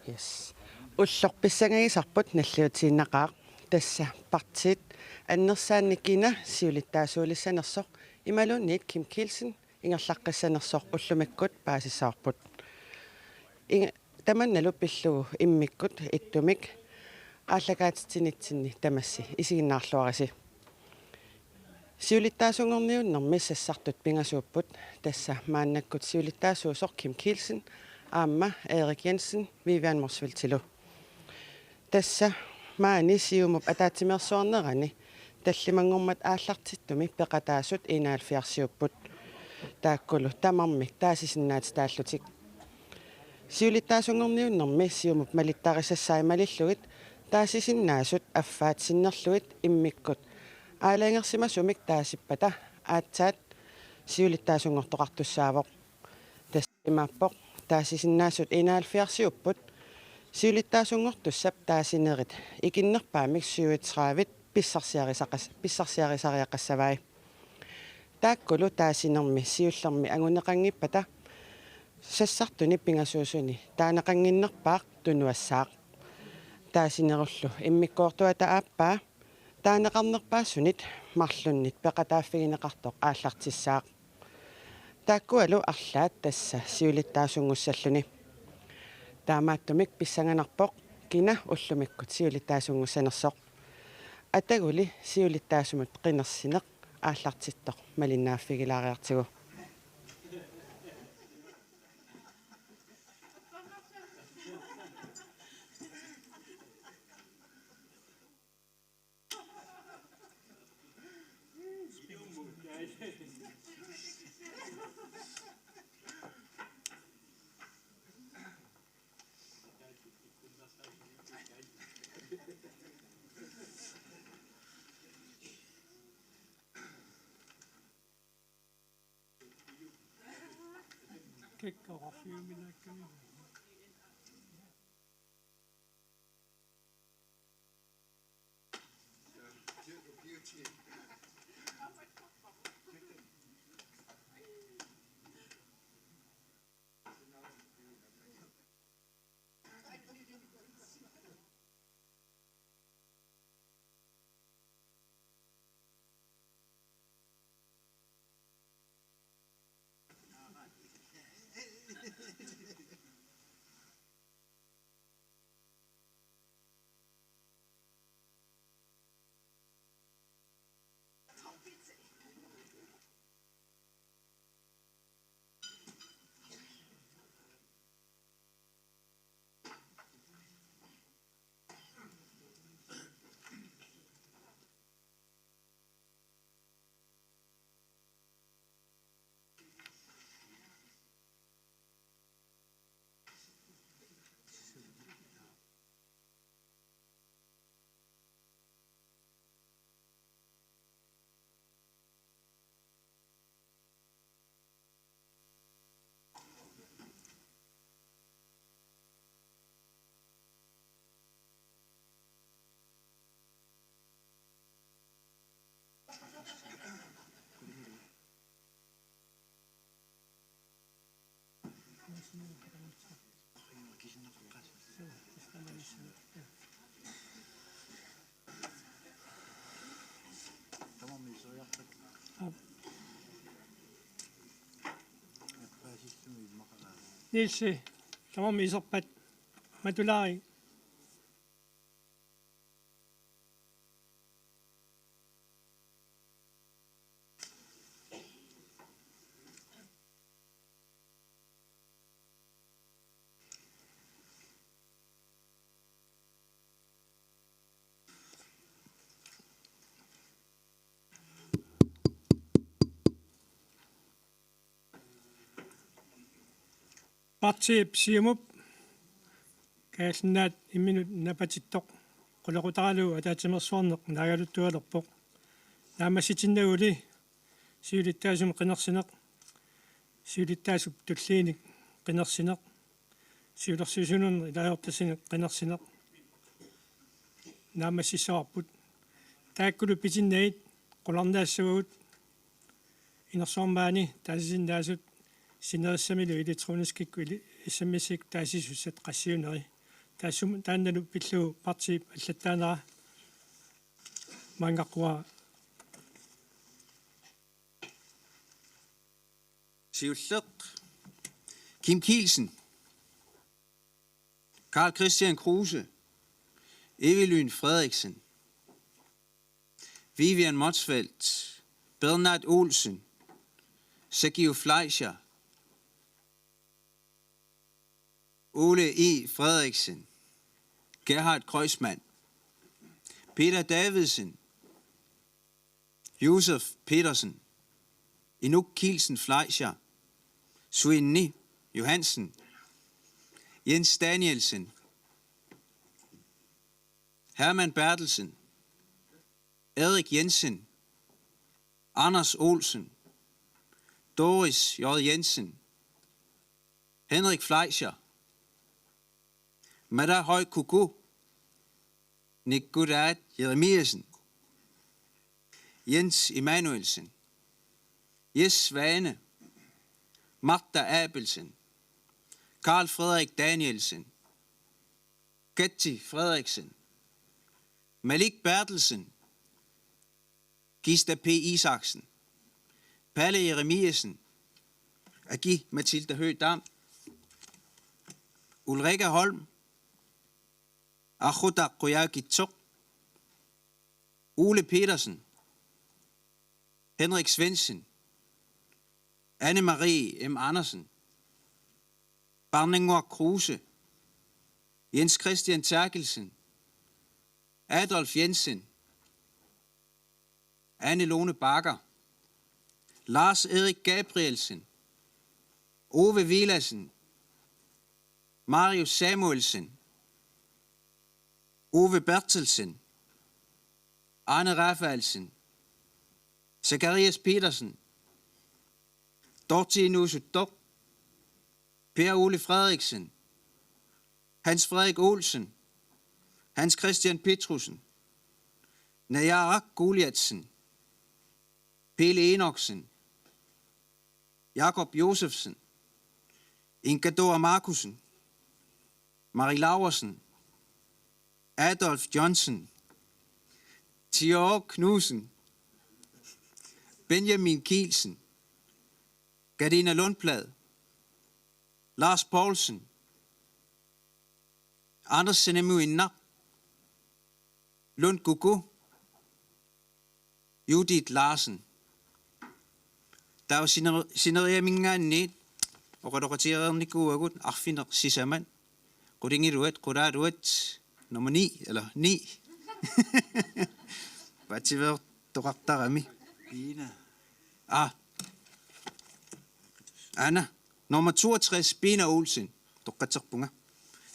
Yes. Ullorpissangagisarput nalliutiinnaqaaq tassa partiit annersaannikina siulittaasuulissanersoq imalunniit Kim Kielsen ingerlaqqissanersoq ullumikkut paasissaarput inga tamannalu pillugu immikkut ittumik ааллакаатитсинитсинни тамасси исигиннаарлуараси сиулиттаасунгорниуннэрми сассартут пингасууппут тасса мааннаккут сиулиттаасуусоқ Kim Kielsen аама Erik Jensen Vivian Morsvil-Tilo тасса маани сиумуп атаатсимерсуарнерани таллимангормат ааллартиттуми пеқатаасут инаалфиарсиуппут тааккулу тамармик таасисиннаати тааллутик сиулиттаасунгорниуннэрми сиумуп малиттарисассаи малиллугит таасисиннаасут аффаатсиннерлугит иммиккут аалаангерсимасумик таасиппата аатсаат сиулиттаасунгортоқартуссаавоқ тассимааппоқ таасисиннаасут инаалфиарсиуппут сиулиттаасунгортуссап таасинерит икиннерпаамик сиуитсраавит писсарсиарисариаққассавай тааккулу таасинерми сиуллерми агунеқангиппата сассартуни пингасуусуни таанеқангиннерпаақ тунуассаақ таасинеруллу иммиккоортуата ааппаа таанеқарнерпаассунит марлуннит пеқатааффигинеқартоқ ааллартиссаақ тааккуалу арлаат тасса сиулиттаасунгуссаллуни таамааттумик писсанганарпоқ кина уллумиккут сиулиттаасунгуссанерсоқ атагули сиулиттаасумут қинерсинеқ ааллартиттоқ малиннааффигилаариартигу kick off you mean like Nilsi, tamam isorpat matulari Partip siumup kaalnaat imminut napatittoq qulaqutaralu ataatimersuarneq naagaluttualerpoq naamassitinnauli siulittaasum qinersineq siulittaasup tulliinik qinersineq siulersusunun ilaajortasineq qinersineq naamassissaarput taakkulu pitinnait qularnaassavagut inersuarmaani taasisinnaasut sinerissamilu elektroniskikku issammisik taasisussat qassiuneri тассум таанналу пиллу парти аллаттаанера маангаққуа Sivløk, Kim Kielsen, Karl Christian Kruse, Evelyn Frederiksen, Vivian Motsfeldt, Bernhard Olsen, Sergio Fleischer, Ole E. Frederiksen, Gerhard Kreuzmann, Peter Davidsen, Josef Petersen, Inuk Kielsen Fleischer, Swinny Johansen, Jens Danielsen, Hermann Bertelsen, Erik Jensen, Anders Olsen, Doris J. Jensen, Henrik Fleischer, Mada Høj Kuku, Nikodad Jeremiasen, Jens Emanuelsen, Jes Svane, Martha Abelsen, Karl Frederik Danielsen, Getty Frederiksen, Malik Bertelsen, Gista P. Isaksen, Palle Jeremiasen, Agi Mathilde Høgh-Dam, Ulrika Holm, Ahuda Koyaki-Tok, Ole Petersen, Henrik Svendsen, Anne-Marie M. Andersen, Barningor Kruse, Jens Christian Terkelsen, Adolf Jensen, Anne Lone Bakker, Lars Erik Gabrielsen, Ove Villassen, Marius Samuelsen, Ove Bertelsen, Arne Rafaelsen, Zacharias Petersen, Dorthe Nusudok, Per Ole Frederiksen, Hans Frederik Olsen, Hans Christian Petrusen, Najarak Goliatsen, Pelle Enoksen, Jakob Josefsen, Inga Dora Markusen, Marie Laursen, Adolf Johnson, Thior Knudsen, Benjamin Kielsen, Gardina Lundblad, Lars Poulsen, Anders Senemuina, Lund Gugu, Judith Larsen. Der er sineria minga net, og reducerer niku agut, affinder sisaman. Godingiruet, godaruet, nummer 9, eller 9. Hvad til hvad, du rakter af mig? Anna, nummer 62, Bina Olsen. Du kan tage bunga.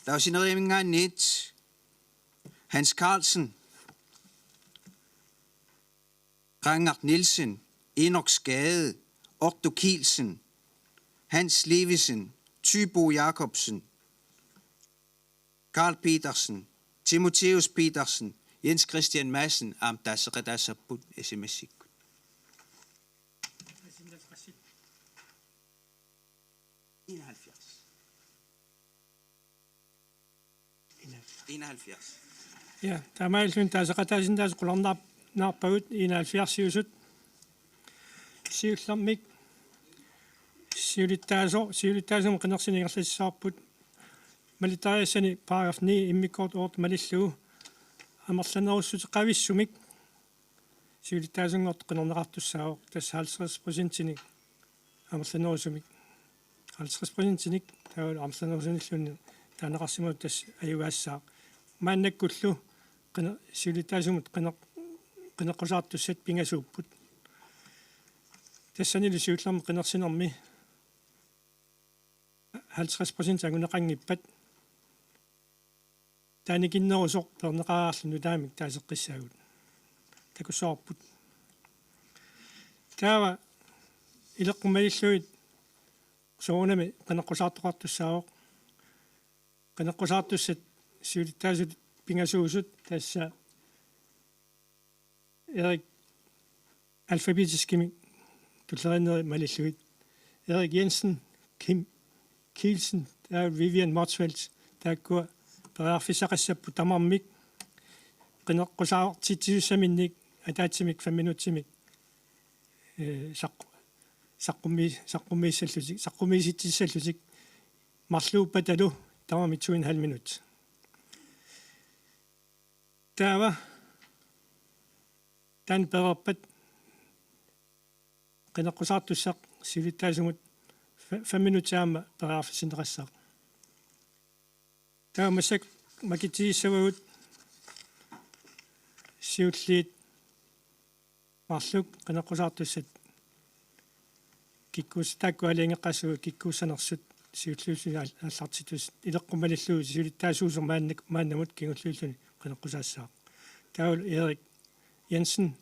Der er sineria minga net. Hans Carlsen, Rangert Nielsen, Enok Skade, Otto Kielsen, Hans Levisen, Tybo Jacobsen, Karl Petersen, Timotheus Petersen, Jens Christian Madsen, Amdas Bud, SMS. 71. ja тамааллун таасеқатаасинтаас қуларнаарпагут 71-сиусут сиуллэрмик сиулиттаасум қинерсинигерлассаарпут малитариассани параграф 9 иммиккорт орт малиллуу амерланеруссутеқависсумик сиулиттаасунгорт қинернеқартуссаавоқ тасса 50%-ник амерланерусумик 50%-ник таавал амерланерусуниллуни таанеқарсимут тас аюгаассаа мааннаккуллу qina сиулиттаасумут qinеққусаартуссат пингасууппут тассанили сиуллерми qinерсинерми 50% агунеқангиппат тааникиннерусоқ пернеқараарлуну таамик таасеққиссаагут такуссоорпут таава илеққумалиллуит соонами qinеққусаартоқартуссаавоқ qinеққусаартуссат сиулиттаасут пингасуусут тасса Erik alfabetiskimi tullerinde malilluit Erik Jensen, Kim Kielsen, der Vivian Motsfeldt, der går периарфисақассаппу тамармик qinеққусаартитсиуссаминник атаатсимик 5 минутсимик саққумииссаллутик марлууппаталу тамами 2,5 минут таава тан перерпат qinеққусаартуссақ сивиттаасумут 5 минутсаама периарфисинеқассаа таамасак макитииссавагут сиуллиит марлук qinеққусаартуссат киккус тааккуалингеққассуг киккуссанерсут сиуллуусуга аллартитус илеққумалиллуу сиулиттаасуусер мааннамут кигуллууллуни qinеққусаассаа таул Эрик Jensen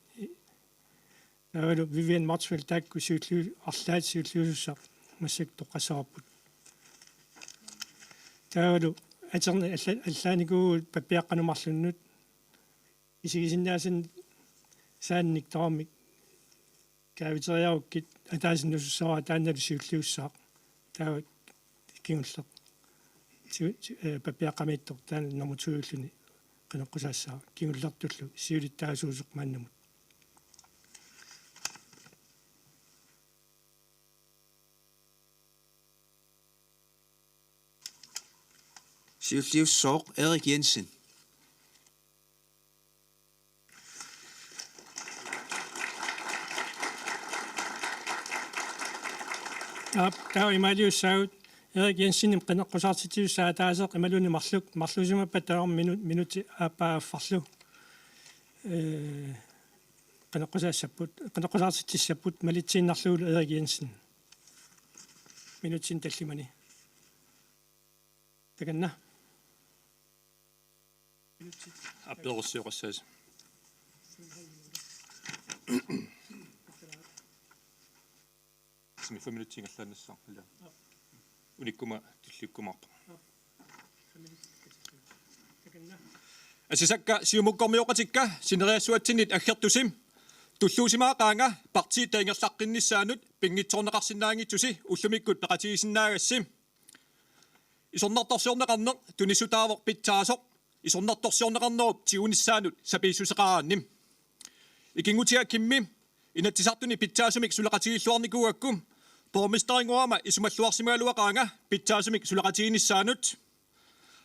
таулу Vivian Motsville таакку сиуллуу арлаат сиуллуусуссаа массак тоққассаарпут таулу атерни аллааникуу паппиаққанумарлуннут исигисиннаасин саанник таамик кавитериаруккит атаасиннусуссаа таанналу сиуллууссаа таа кингуллер паппиаққамииттор таан намутууллуни qinеққусаассаа кингуллертуллу сиулиттаасуусеқ мааннамут Сиуллиуссооқ Эрик Jensen. таа ималиуссаагут Эрик Jensenим qinеққусаартитиуссаа таасеқ ималуни марлусимаппа таам минути ааппааффарлу qinеққусаартиссаппут малитсииннарлуул Эрик Jensen минутсин таллимани таканна апперуссиоқассаас сми 5 минутин аллаанассаа алла униккума туллуккумаарпа асисакка сиумуккормиоқатикка синериассуатсинит аггертусим туллуусимаақаанга парти таингерлаққиннissaанут пингитсорнеқарсинаангитсуси уллумиккут пеқатигисиннаагассим исорнарторсиорнеқарнеқ тунissutaavоқ питсаасоқ исорнарторсиорнеқарнеруп тиунissaанут сапииссусеқараанним икингутиа кимми инатсисартуни питсаасумик сулеқатигиллуарникууаккум поормистерингуама исумаллуарсимаалуақаанга питсаасумик сулеқатигинissaанут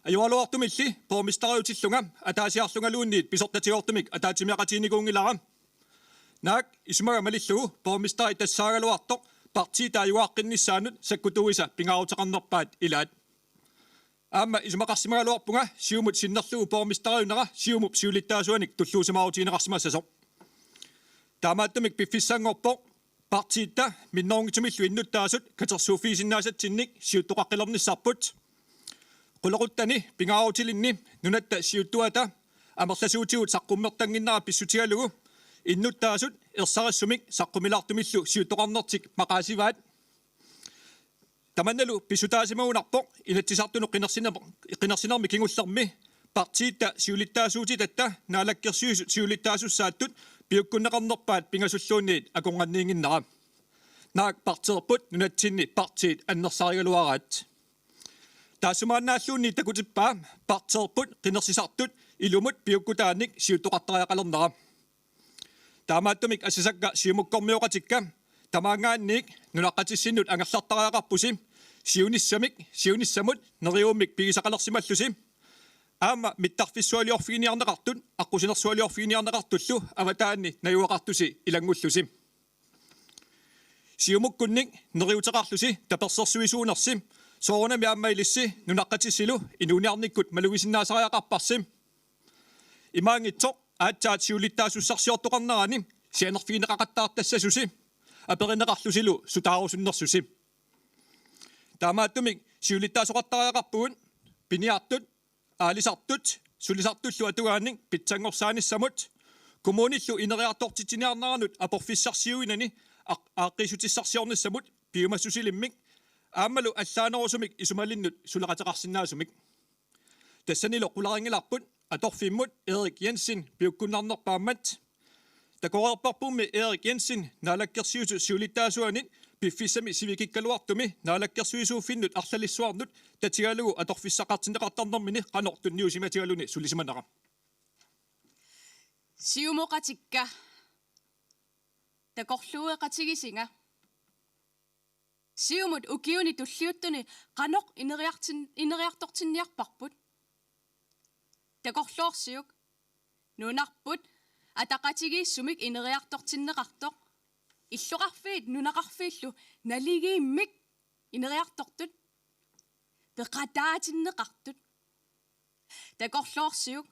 аюалуартумилли поормистериутиллунга атаасиарлунгалуунниит писортатиортумик атаатимиақатигникуунгилара наак исумага малиллугу поормистери тассаагалуартоқ парти тааюааққиннissaанут саккутуиса пингаарутеқарнерпаат илаат аама исумақарсимагалуарпунга сиумут синнерлугу поормистериунера сиумуп сиулиттаасуаник туллуусимаарутиинеқарсимассасоқ таамааттумик пиффиссаангорпоқ партиитта минноонгитумиллу иннуттаасут катерсууфиисиннаасатсинник сиуттоқаққилерниссарпут qulaqutani pingaarutilinni nunatta siuttuata amerlasuutigut saqqummertanginnara pissutigalugu innuttaasut ersarassumik saqqumillartumillu siuttoqarnertik maqaasivaat tamannalu pissutaasimagunarpoq inatsisartunu qinnersinermi kingullermi partiitta siulittaasuuti tatta naalakkersiusut siulittaasussaattut piukkunneqarnerpaat pingasulluunniit akunganniinginnara naak parteerput nunatsinni partiit annersarigaluaraat таасумаанааллуунни такутиппаа партерпут qinnersisartut ilumut piukkutaanik siuttoqartariaqalernera таамааттумик ассасакка сиумуккормиоqatikka тамаангаанник нунаққатиссиннут ангерлартариақарпусим сиунissamut нериуумик пигисақалерсималлусим аама миттарфиссуалиорфигиниарнеқартут аққусинерсуалиорфигиниарнеқартуллу аватаанни наюақартуси илангуллусим сиумуккунник нериутеқарлуси таперсерсуисуунерсим соорнами ааммаилисси нунаққатиссилу инуниарниккут малугисиннаасариақарпарсим имаангитсоқ аатсаат сиулиттаасуссарсиортоқарнерани сианерфигинеқақаттаартассасуси аперинеқарлусилу сутаарусуннерсусим таамааттумик сиулиттаасоқартариақарпугут пиниартут аалисартут сулисартуллу атугааник питсангорсааниссамут коммуниллу инериартортитиниарнеранут апорфиссарсиуинани ааққисутиссарсиорниссамут пиумассусилиммик аамалу аллаанерусумик исумалиннут сулеқатеқарсинаасумик тассанило қуларингиларпут аторфиммут Эрик Jensen пиуккуннарнерпааммат такорерпарпумми Эрик Jensen налаккерсиусу сиулиттаасуанит пиффиссами сивикиккалуартуми наалаккерсуисууффиннут арлалиссуарнут татигалугу аторфиссақартинеқартарнэрмини қанортунниусиматигалуни сулисиманера Siumoqatikka takorlueqatigisinga siumut ukiuni tulliuttuni qanoq ineriartortinniarparput takorluorsiuk nunarput ataqatigiissumik ineriartortinneqartoq illuqarfiit nunaqarfiillu naligiimmik ineriartortut peqataatinneqartut takorluorsiuk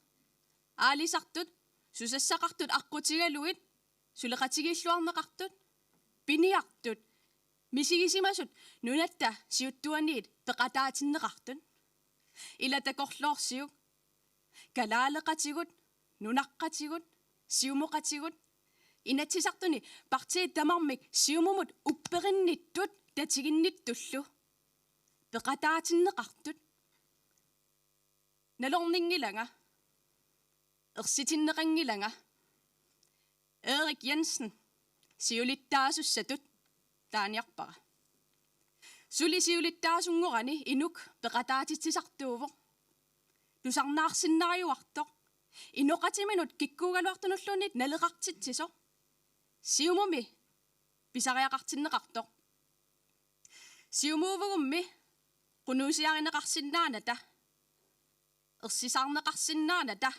aalisartut susassaqartut aqqutigaluit suleqatigilluarneqartut piniartut misigisimasut nunatta siuttuaniit peqataatinneqartut ilatakorluorsiuk kalaaleqatigut nunaqqatigut siumuqatigut inatsisartuni partiit tamarmik siumumut upperinnittut tatiginnittullu peqataatinneqartut nalorningilanga ersitinneqangilanga Erik Jensen siulittaasussatut taaniarpara suli siulittaasungorani inuk peqataatitsisartuuvoq tusarnaarsinnaariuartoq inoqatiminut kikkuugaluartunulluunit naleqartitsiso siumumi pisariaqartinneqartoq siumuuvugummi qunuusiarineqarsinnaanata ersisaarneqarsinnaanata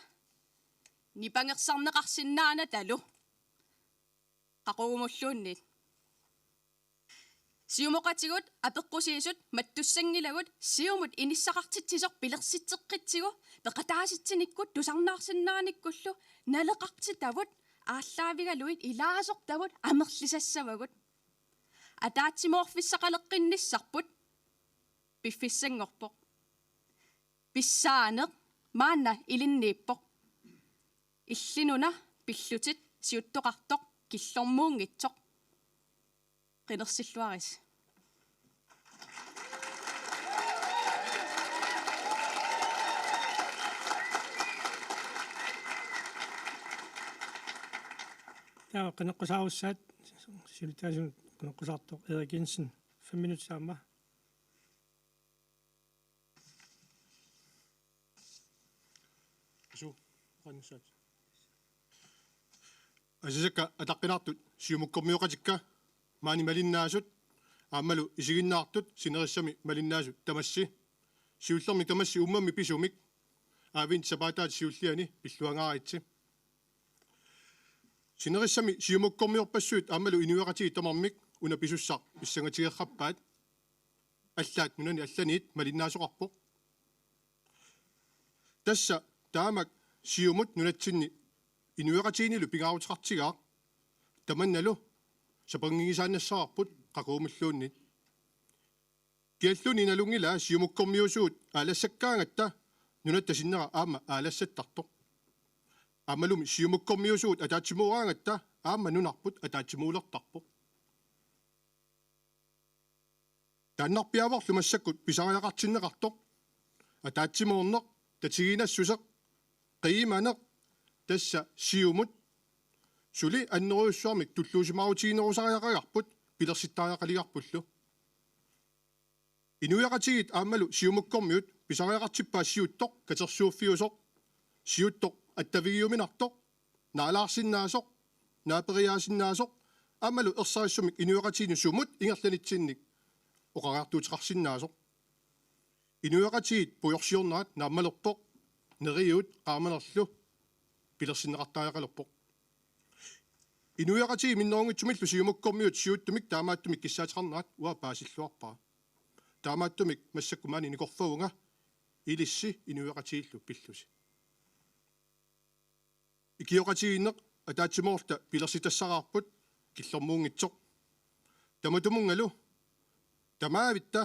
nipangersarneqarsinnaanatalu qaqugumulluunnit siumoqatigut apeqqusiisut mattussangilagut siumut inissaqartitsisoq pilersitseqqitsigu peqataasitsinikku tusarnaarsinnaanikkullu naleqartitavut ааллаавигалуит илаасортавут амерлисассавагут атаатсимоорфиссақалеққинниссарпут пиффиссангорпоқ писсаанеқ маанна илиннииппоқ иллинуна пиллутит сиуттоқартоқ киллормуунгитсоқ қинерсиллуарис таа қинеққусааруссаат силитаасун қинеққусаартоқ Erik Jensen 5 minutter saama Asu, qannussat. Asisakka ataqqinaartut siumukkormiuqatikka maani malinnaasut aammalu isiginnaartut sinerissami malinnaasut tamassi siullermi tamassi ummammi pisumik aavin sapaataat siulliani pilluangaaritsi sinerissami siumukkormiorpassuut aammalu inuaqatii tamarmik una pisussaq issangatigerrappaat аллаат нунани алланиит малиннаасоқарпоқ тасса таамак сиумут нунатсинни инуеқатиинилу пигаарутеқартигаа таманналу сапангигисаанассаарпут қакуумуллууннит киаллуни налунгила сиумуккормиусуут аалассаккаангатта нунаттасиннера аама аалассаттартоқ амалуми сиумуккормиусуут атаатсимуураангатта аама нунарпут атаатсимуулертарпоқ таннарпиаварлу массаккут писариақартиннеқартоқ атаатсимуурнеқ татигинассусеқ қииманеқ тасса сиумут сули аннеруйуссуармик туллуусимаарутигинерусариақагарпут пилерситтаариақалигарпуллу инуяқатигит аамалу сиумуккормиут писариақартиппаа сиуттоқ катерсууффиусоқ сиуттоқ аттавигиуминартоқ наалаарсиннаасоқ наапериаасиннаасоқ аамалу ерсариссумик инуяқатигину сумут ингерланитсинник оқариартуутеқарсиннаасоқ инуяқатигит пуйорсиорнаат нааммалерпоқ нериут qaamanerlu пилерсиннеқартаариақалерпоқ инуяқатиги миннерунгитсумиллу сиумуккормиут сиуттумик таамааттумик киссаатеқарнаат уа паасиллуарпаа таамааттумик массаккумаани никорфагунга илисси инуяқатигиллу пиллуси икиоқатигиннеқ атаатсимоорта пилерситассараарпут киллормуунгитсоқ таматумунгалу тамаавитта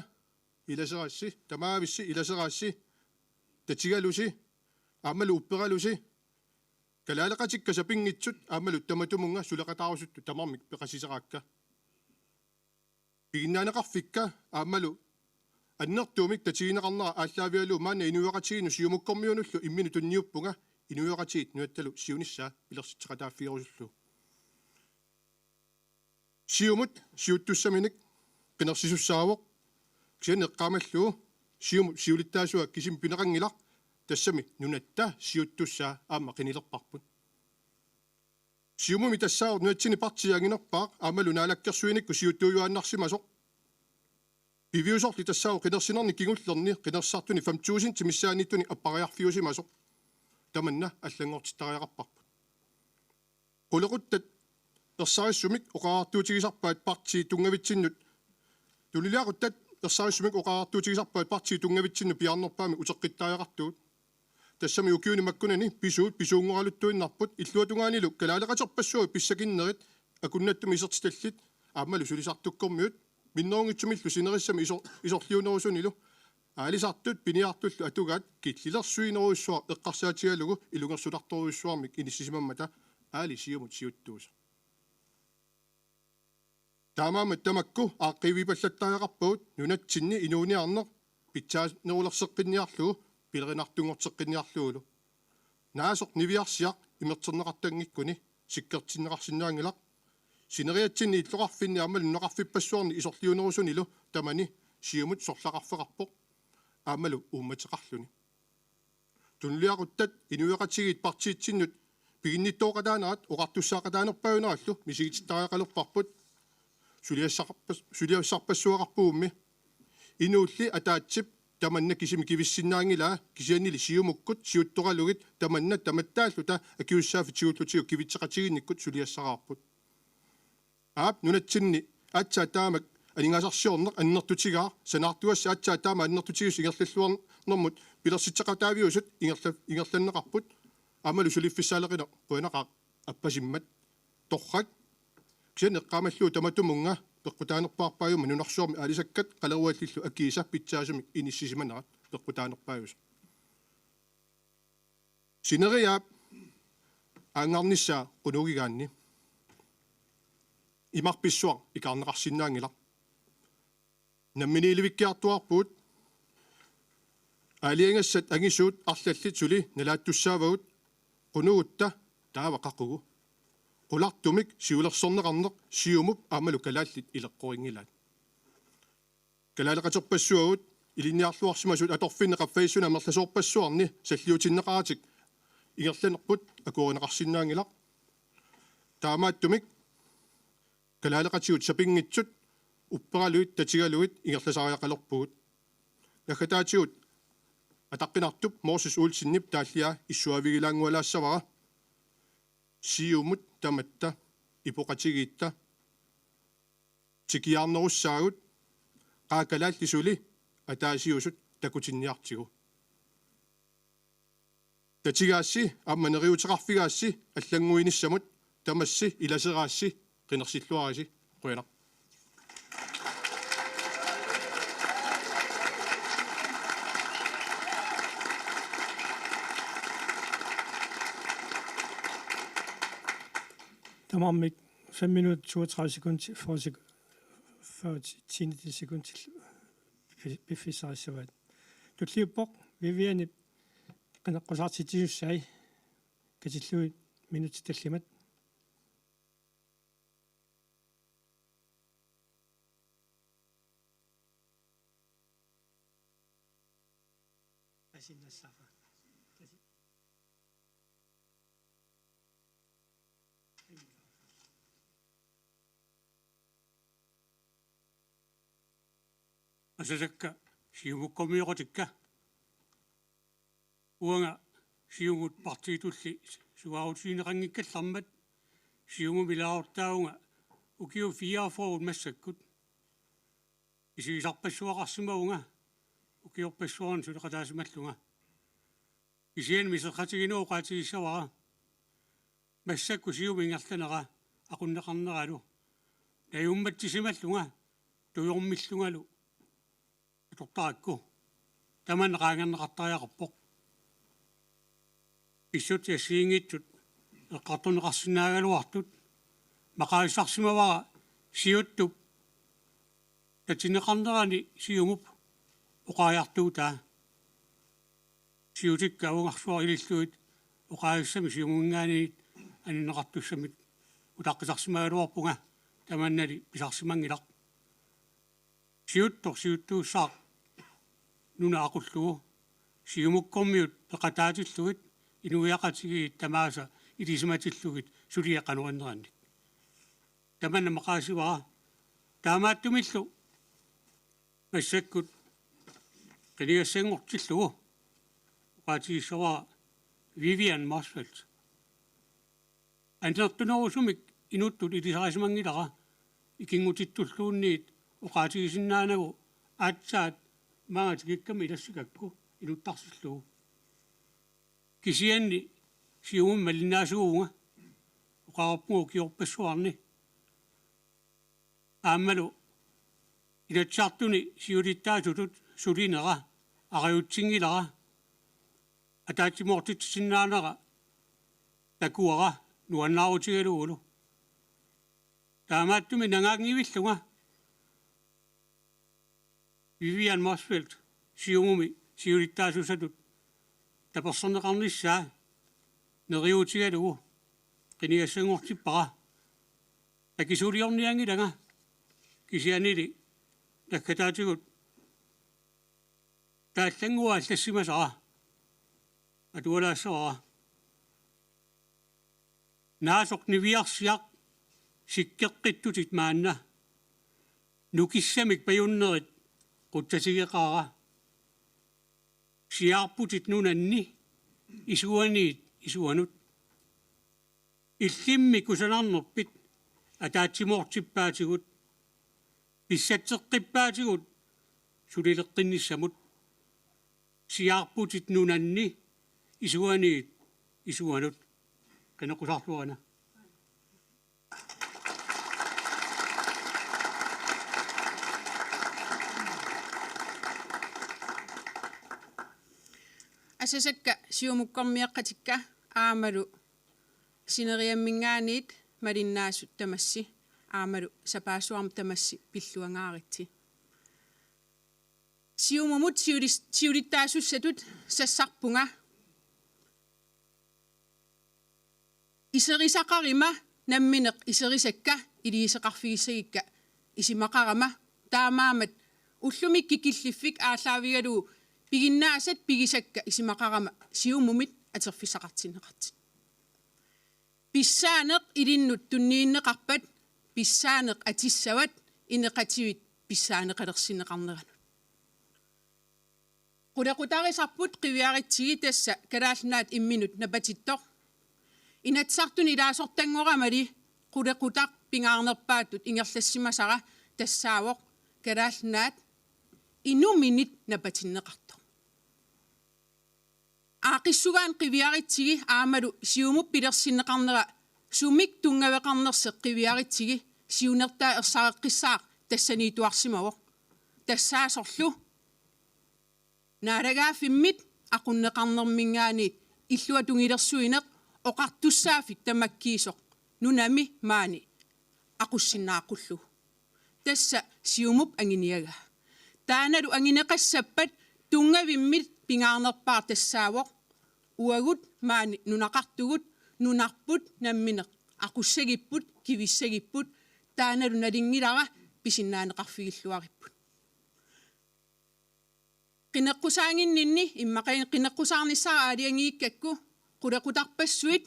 иласерасси тамаависси иласерасси татигалуси аамалу уппералуси калаалеқатикка сапингитсут аамалу таматумунга сулеқатаарусутту тамармик пеқасисераакка пигиннаанеқарфикка аамалу аннертуумик татигинеқарнера ааллаавиалу маана инуяқатигину сиумуккормиунуллу иммину тунниуппунга инуяқатигит нуатталу сиуниссаа пилерситсеқатааффиорусуллу сиумут сиуттуссаминик qinarsisussaavoq kisian eqqaamallu siumut siulittaasuak kisim pineqangilaq тассами нунатта сиуттуссаа аама qinilerparput сиумуми тассаа нуатсини партиагинерпаақ аамалу наалаккерсуиникку сиуттууюааннарсимасоқ пивиусорли тассаа qinерсинерни кигуллерни qinерсартуни 5000 тимиссааниттуни аппариарфиусимасоқ таманна аллангортиттариақарпарпут qulеқуттат ерсариссумик оқаартуутигисарпаат партии тунгавитсиннут тулилиақуттат ерсариссумик оқаартуутигисарпаат партии тунгавитсинну пиарнерпаами утеққиттариақартуут тассами укиуни маккунани писуунгоралуттуиннарпут иллуатунгаанилу калаалеқатерпассуи писсакиннерит акуннаттуми исертиталлит аамалу сулисартуккормиут минноонгитсумиллу синериссами исорлиунерусунилу аалисартут пиниартуллу атугаат киллилерсуинеруйссуар эққарсаатигалугу илунгерсуларторуйссуармик иниссисимаммата аали сиумут сиуттуус таамаамат тамакку ааққивипаллаттариақарпуут нунатсинни инууниарнер питсаанерулерсеққинниарлугу пилеринартунгортеққинниарлуулу наасоқ нивиарсиақ имертернеқартангиккуни сиккертиннеқарсинаангилақ синериатсинни иллоқарфинни аамалу неқарфиппассуарни исорлиунерусунилу тамани сиумут сорлақарфеқарпоқ аамалу уумматеқарлуни тунлиақуттат инуеқатигит партиитсиннут пигинниттооқатаанаат оқартуссаақатаанерпаюнераллу мисигитситтариақалерпарпут сулиассарпассуақарпуумми инуулли атаатсип таманна кисими кивиссиннаангилаа кисианнили сиумуккут сиутторалугит таманна таматтааллута акиуссаафи тигуллутигу кивитсеқатигинниккут сулиассараарпут аап нунатсинни атсаа таамак алингасарсиорнеқ аннертутигаа санаартуасса атсаа таама аннертутигус ингерллуарнэрмут пилерситсеқатаавиусут ингерланнеқарпут амалу сулиффиссаалеқина пуанақаа аппасиммат торрак кисиан эққаамаллуу таматумунга пеққутаанерпаарпааюма нунарсуарми аалисаккат қалеруаллиллу аккииса питсаасумик иниссисиманерат пеққутаанерпааюс синериаап аангарниссаа qunугигаанни имарписсуар икаарнеқарсинаангила намминилевиккиартуарпуут аалиангассат ангисуут арлаллит сули налааттуссаавагут qunугутта таавақақугу qulартумик сиулерсорнеқарнеқ сиумуп аамалу калааллит илеққорингилаат калаалеқатерпассуагут илинниарлуарсимасут аторфиннеқаффаиссуна мерласоорпассуарни саллиутиннеқаратик ингерланерпут акуоринеқарсинаангилақ таамааттумик калаалеқатигут сапингитсут уппералуит татигалуит ингерласариақалерпугут нахатаатигут атаққинартуп моорсис уулсиннип тааллиа иссуавигилаангуалаассавара сиумут таматта ипоқатигиитта тикиарнеруссаагут qaakalaallисули атаасиусут такутинниартигу татигаасси амманериутеқарфигаасси аллангуиниссамут тамасси иласераасси qinерсиллуараси quina Tamamik 5 minutter 32 sekunder for 10 sekunder til befisarisavat. Tutliuppoq viviani qinaqqusartitiussai katilluit minutti tallimat asinnassaafa асасакка сиумуккомиоқотикка уанга сиумут партиитулли суаарутиинеқангиккаллармат сиуму милаартаунга укиу фиафоут массаккут исигисарпассуақарсимаунга укиорпассуарн сулеқатаасималлунга исиан мисеқатигинооқаатигиссавара массакку сиумингерланера ақуннеқарнералу таюмматсисималлунга туйормиллунгалу тортаакку таман раангернеқартариақарпоқ issut ясиингитсут эққартунеқарсинаагалуартут мақаиссарсимавара сиуттуп татинеқарнерани сиумуп оқааяартуутаа сиутикка унгарсуар илиллуит оқаиссами сиумунгаанит анинеқартуссамит утаққисарсимаагалуарпунга таманнали писарсимангилақ siuttuussaaq nuna aqullugu siumukkormiut peqataatillugit inuiaqatigiit tamaasa ilisimatillugit suliaqanuannerannik tamanna maqaasivara taamaattumillu massakkut qinigassangortillugu uqaatigissaraa Vivian Morsfeldt антертунерусумик инуттут илисарисмангилара икингутиттуллуунниит уqaatigisinnaanagu аатсаат маатигикками илассикакку инуттарсиллугу кисианни сиумун малиннаасуунга уqarappugu kiorpassuarni ааммалу илатсаартуни сиулиттаасутут сулинера ариутсингилара атаатсимоортитсиннаанера такуара нуаннаарутигалугулу таамааттуми нагаангивиллунга Vivian Morsfeldt сиумуми сиулиттаасусатут таперсернеқарниссаа нериутигалугу қинигассангортиппара такисулиорниангилага кисианили таккатаатигут тааллангуа аллассимасара атуалаассавара наасоқ нивиарсиақ сиккеққиттутит маанна нукиссамик паюннерит qutsasigeqaara siarputit nunanni isuaniit isuanut illimmi kusanarnerpit ataatsimortippaatigut pissatseqqippaatigut sulileqqinnissamut siarputit nunanni isuaniit isuanut qinaqusarluana асасакка сиумуккормиаққатикка аамалу синериаммингаанит малиннаасут тамасси аамалу сапаасуарм тамасси пиллуангааритси сиумумут сиулиттаасуссатут сассарпунга исерисақарима намминеқ исерисакка илиисеқарфигиссагикка исимақарама таамаамат уллумикки киллиффик ааллаавигалуу пигиннаасат пигисакка исимақарама сиумумит атерфисақартиннеқартин писсаанеқ илиннут туннииннеқарпат писсаанеқ атиссават инеқативит писсаанеқалерсинеқарнеранут qulaqutarisarput qiviaritсиги тасса калаалнаат имминут напатиттоқ инатсартуни илаасортангорамали qulaqutaq пингаарнерпааттут ингерлассимасара тассаавоқ калаалнаат инуминит напатиннеқарто аақиссугаан qiviaritсиги аамалу сиумуп пилерсиннеқарнера сумик тунгавеқарнерсеқ qiviaritсиги сиунертаа ерсареққиссаақ тассаниитуарсимавоқ тассаасорлу наалагаафиммит aqunneqarnermingaaniit иллуа тунгилерсуинеq oqartussaaфик тамаккиисоq нунами маани aqussinnaaqullu тасса сиумуп ангиниага тааналу ангинеқассаппат тунгавиммит пингаарнерпаар тассаавоq уагут маани нунақартугут нунарпут намминеq aqussagipпут кивиссагиппут тааналу налингилара писиннаанеқарфигиллуариппут qinneqqusaanginninni иммақаин qinneqqusaarnissara аалиангииккакку qulaqutарпассуит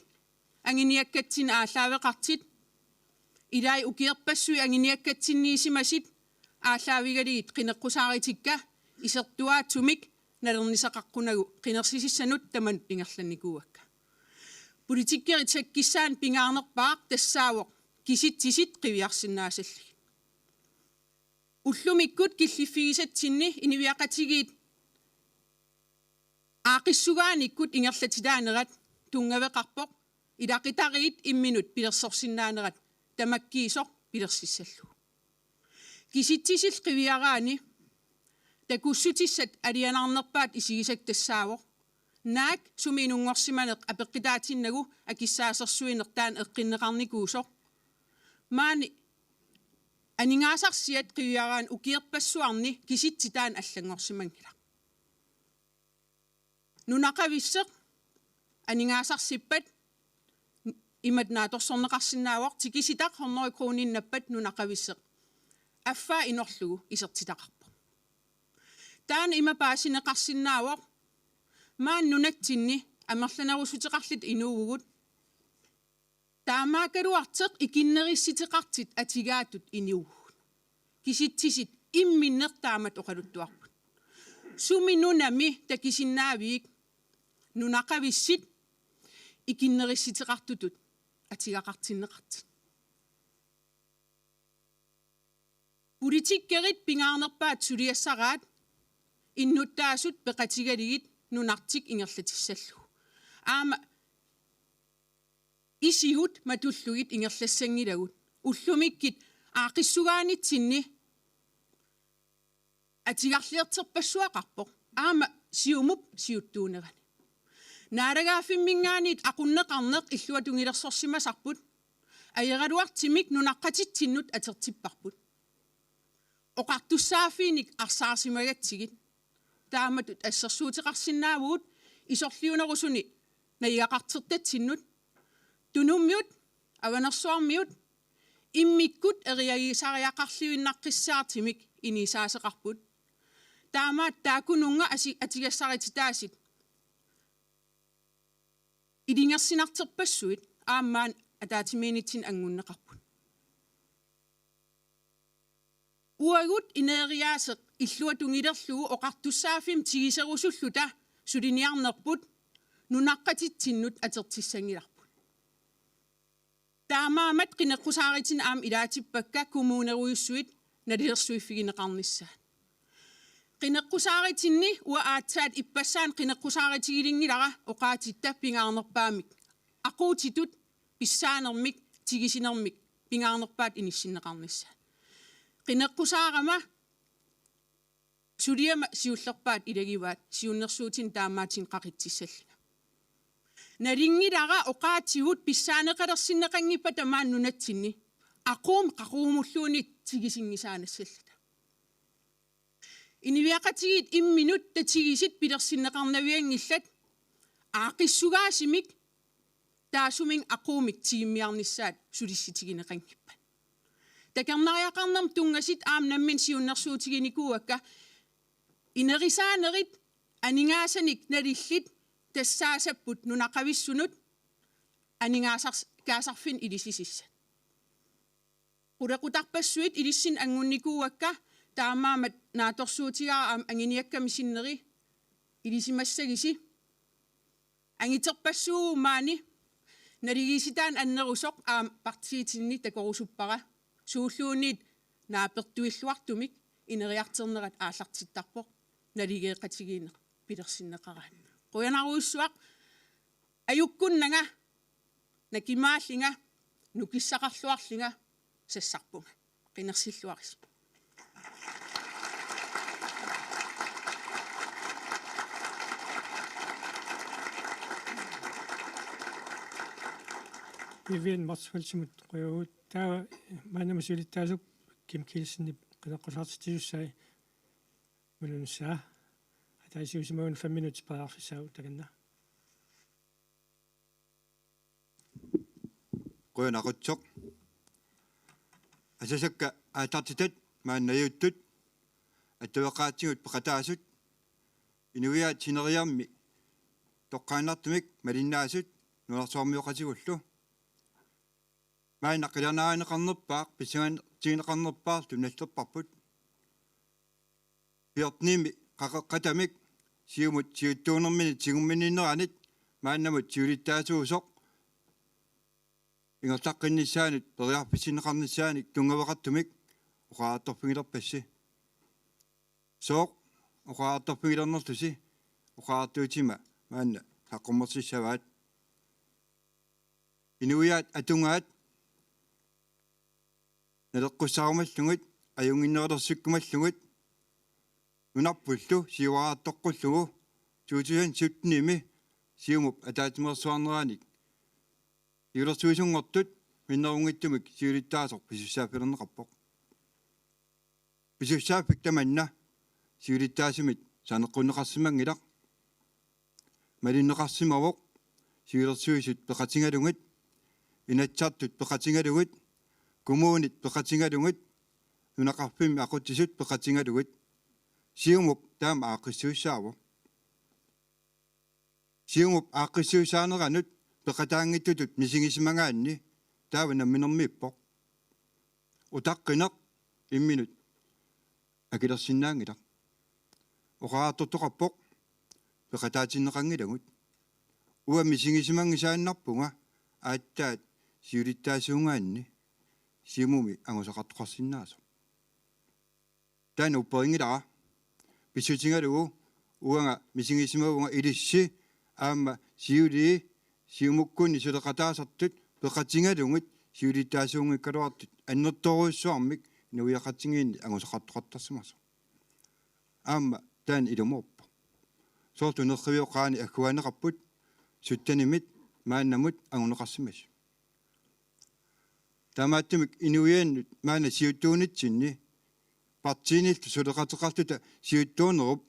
ангиниаккатсин ааллаавеқартит илаи укиерпассуи ангиниаккатсинниисимасит ааллаавигалигит qinneqqusaarитикка исертуаатсумик налернисақаққунагу qinерсисиссанут таман пингерланникууакка политиккерит саккиссаан пингаарнерпаақ тассаавоқ киситсисит qivиарсиннаасалли уллумиккут киллиффигисатсинни инивиақатигиит аақиссугааниккут ингерлатилаанерат тунгавеқарпоқ илақитариит имминут пилерсорсиннаанерат тамаккиисоқ пилерсиссаллу киситсисил qivиараани такуссутиссат алианаарнерпаат исигисак тассаавоқ наак сумиинунгорсиманеқ апеққитаатиннагу акиссаасерсуинертаан эққиннеқарникуусоқ маани анингаасарсиат qivиараан укиерпассуарни киситситаан аллангорсимангила нунақависсеқ анингаасарсиппат имат нааторсорнеқарсинаавоқ тикиситақ хорнори крууниннаппат нунақависсеқ аффаа инорлугу исертитақарпут таана имапаасинеқарсинаавоқ мааннунатсинни амерланерусутеқарлит инуугут таамаакалуартеқ икиннерисситеқартит атигаатут иниугут киситсисит имминнертаамат оқалуттуарпут суминунами такисиннаавиик нунақависсит икиннерисситеқартутут атигақартиннеқартит политиккерит пингаарнерпаат сулиассараат иннуттаасут пеқатигалигит нунартик ингерлатиссаллу аама исигут матуллугит ингерлассангилагут уллумиккит аақиссугаанитсинни атигарлиертерпассуақарпоқ аама сиумуп сиуттуунерани наалагаафиммингаанит ақуннеқарнеқ иллуа тунгилерсорсимасарпут аералуартимик нунаққатитсиннут атертиппарпут оқартуссаафииник арсаарсимагатсигит тааматут ассерсуутеқарсинаавуут исорлиунерусуни наигақартертатсиннут тунуммиут аванерсуармиут иммиккут эриагисариақарлиуиннаққиссаартимик инисаасеқарпут таамаат таакунунга атигассарититаасит илингерсинартерпассуит аамаан атаатимиинитсин ангуннеқарпут уагут инериаасеқ иллуа тунгилерлугу оқартуссаафим тигисерусуллута сулиниарнерпут нунаққатитсиннут атертиссангиларпут таамаамат қинеққусааритин аам илаатиппакка коммунеруйуссуит налилерсуиффигинеқарниссаат қинеққусааритинни уа аатсаат иппассаан қинеққусааритигилингилара оқаатитта пингаарнерпаамик ақуутитут писсаанермик тигисинермик пингаарнерпаат иниссиннеқарниссаат qinaqqusaarama suliama siullerpaat ilagivaat siunnersuutin taamaatin qaqitsissalluna nalingilara oqaatigut pissaaneqalersinneqanngippa tamaannunatsinni aquum qaquumulluuni tigisingisaanassallata iniviaqatigit imminut tatigisit pilersinneqarnaviangillat aaqissugaasimik taasuming aquumik tigimmiarnissaat sulissitigineqanngippa такернариақарнам тунгасит аамнаммин сиуннэрсуутигиникууакка инерисаанерит анингаасаник налиллит тассаасаппут нунақависсунут анингаасарс каасарфин илисисисса qulaqutарпассуит илиссин ангунникууакка таамаамат нааторсуутигаа аам ангиниакками синнери илисимассагиси ангитерпассуу маани налигиситаан аннерусоқ аам партиитинни такорусуппара сууллуунит наапертуиллуартумик инериартернерат ааллартиттарпоқ налигеэқатигиинеқ пилерсиннеқараа қуянаруиссуақ аюккуннага накимааллинга нукиссақарлуарлинга сассарпунга қинерсиллуарис ивен марсфалсимут қуяуут таа манамасулиттаасуп ким килсиннип қинеққусаартитиуссай мулунсаа атаисиусимагун 5 минут паарфисау таганна qoyanaqutsoq asasakka aatartitat maannayuuttut attavaqaatigut peqataasut inuiaat sineriarmi toqqaanartumik malinnaasut nuarsoormiuqatigullu maana qilanaaneqarnerpaaq pisagan tigineqarnerpaartu nallerparput piortniimi qaqeqqatamik siumut siuttuunermini tigummininneranit maannamut siulittaasuusoq ingertaqqinnissaanut periarpisinneqarnissaanik tungavaqartumik uqaartorpigilerpassi sooq uqaartorpigilernertusi uqaartuutima maanna taqqummersissavaat inuiaat atungaat naleqqussarumallugut ajunginnerelersikkumallugut nunarpullu siuaraartoqqullugu suutusan sutnimi siumup ataatimersuarneraanik юлерсуисунгортут миннерунгиттумик сиулиттаасор писуссаафилернеқарпоқ писуссааффик таманна сиулиттаасимит санеққуннеқарсимангилақ малиннеқарсимавоқ сиулерсуисут пеқатингалугит инатсаартут пеқатингалугит кумуунит пеқатингалугит нунақарфимми ақутсисут пеқатингалугит Siumup taam aaqissuissaavo. Siumup aaqissuissaaneranut peqataangittutut misingisimagaanni taava namminermiippoq. Utaqqineq imminut akilersinnaangilaq. Oqaartortoqarpoq peqataatinneqangilagut. Uwa misingisimangisaannarpunga aattaat siulittaasuungaanni siumumi angusaqartoqarsinnaaso. Taana upperingilara pissutigalugu uanga misingisimauga ilissi aamma siulii siumukkunni suleqataasartut peqatigalugut siulittaasuungikkaluartut annertoruissuarmik nuiaqatigiinni angusaqartoqartarsimaso. Aamma taan ilumorpo. Soortu nerrivioqaani akkuaneqarput suttanimit maannamut anguneqarsimas. Tamaattimik inuiannut maana siuttuunitsinni partiiniltu suleqateqartuta siuttuunerup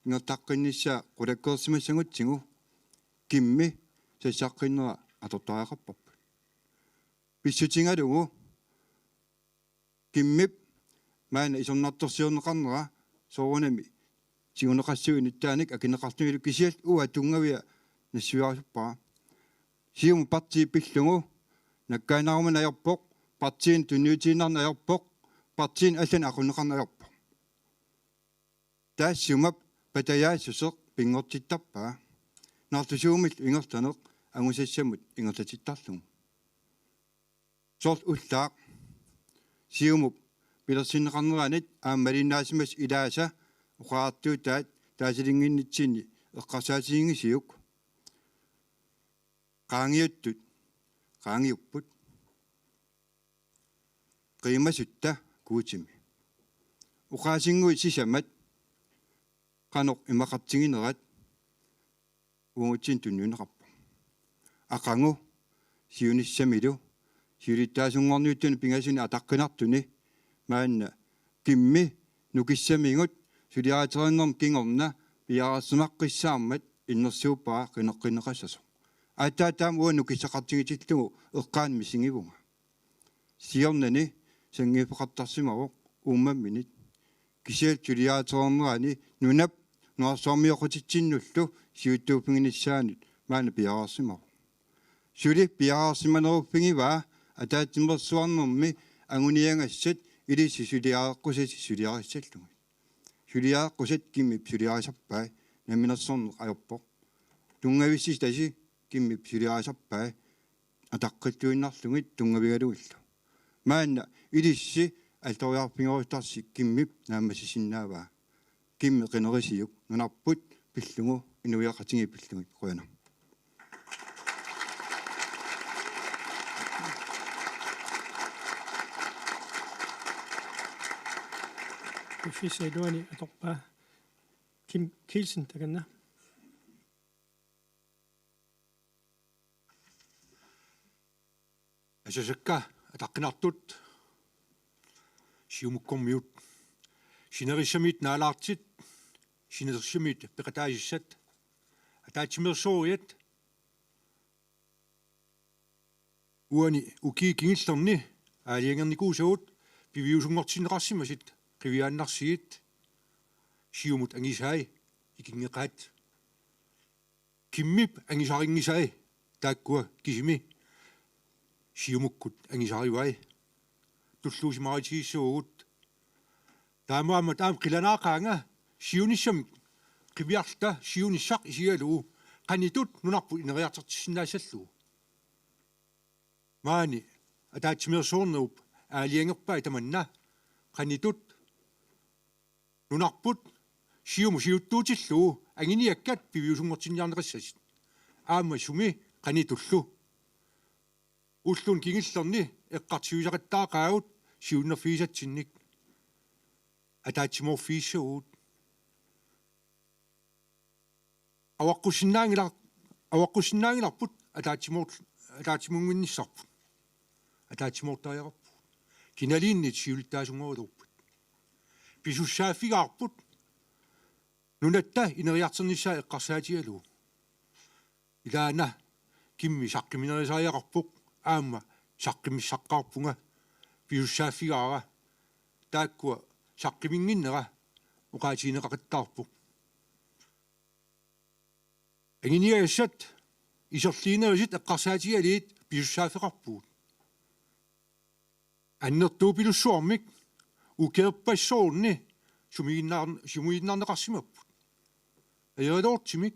ingertaqqinnissaa qulakkeersimassangutsigu kimmi sassaqqinera atortoriaqarparput. Pissutigalugu kimmip maana isornartorsiorneqarnera soorunami siguneqassuinittaanik akineqartumilu kisial uwa tungavia nassiuarsuppaa. Siumu partiipillugu nakkaanarumanajarpoq partiin tunniutiinarnajarpoq partiin allan aquneqarnajarpoq. Taassumap patayaasusseq pingortittarpaa naartusuumil ingertaneq angusassamut ingertatittarlugu. Sort ullaaq siumup pilersinneqarneranit aammalinnaasimas ilaasa uqaartuutaat taasilinginnitsinni eqqarsaasiingisiuk qaangiuttut qaangiupput qiimasutta kuutimi uqaasingui sisamat qanoq imaqartiginerat uungutsin tunnuuneqarpu aqangu siunissamilu siulittaasungorniuttuni pingasuni ataqqinartuni maanna kimmi nukissamiingut suliaateriannerm kingorna piarassimaqqissaarmat innersiuppaa qineqqinneqassaso aattaataam uan nukissaqartigitilllugu eqqaan misingivunga siornani sangiipeqartarsimaroq uumamminit kisial suliaaterinerani nunap noarsoormioqutitsinullu siuttuupinginissaanut maana piaraarsimaroq suli piaraarsimanerupпигиваа атаатимерсуарнэрми агуниангассат илисси сулиааққусати сулиариссаллугу сулиааққусат киммип сулиарисарпаа наминерсорне аёрпоқ тунгависсис таси киммип сулиарисарпаа атаққиттуиннарлугит тунгавигалуилла маанна илисси алториарпингористарси киммип наамассисиннааваа кимми қинерисиук нунарпут пиллугу инуиақатиги пиллугит қуяна. Fisaluani atorpaa Kim Kielsen takanna. Asasakka ataqqinartut siumukkormiut sinerissamit naalaartit sinerissamit peqataajissat ataatimersooriat uani ukiikingillerni aaliangernikuusagut piviusungortineqarsimasit qiviaannarsigit siumut angisaai ikingeqaat kimmip angisaringisaai taakkua kisimi siumukkut angisariuai tulluusimaritigissuugut taamaama taam qilanaaqaanga siunissam qiviarta siunissaq isialuu qanitut nunarpu ineriartartissinnaassallugu maani ataatimersoornerup aaliangerpaa tamanna qanitut nunarput siuttuutillugu anginiakkat piviusungortinniarneqassasit aamma sumi qanitullu ullun kingillerni eqqartiguisaqattaaqaagut siunnerfiisatsinnik ataatsimorfiissugut awaqqusinnaangilarput ataatsimunginnissarput ataatsimortariaqarput kinaliinnit siulittaasungorulurput pisussaaffigaarput nunatta ineriarternissaa eqqarsaatigalu ilaana kimmi saqqiminerisariaqarpuq aamma saqqimissaqқарpunга piussaaffigaara taakkua saqqiminnera uqaatiineqaqattaarpuk anginiassat iserliinerusit eqqarsaatialiit piussaaфеqarpuut аннертууpilussuarmik ukeerpassuurni sumiginnaarneqarsimapput аёлоортимик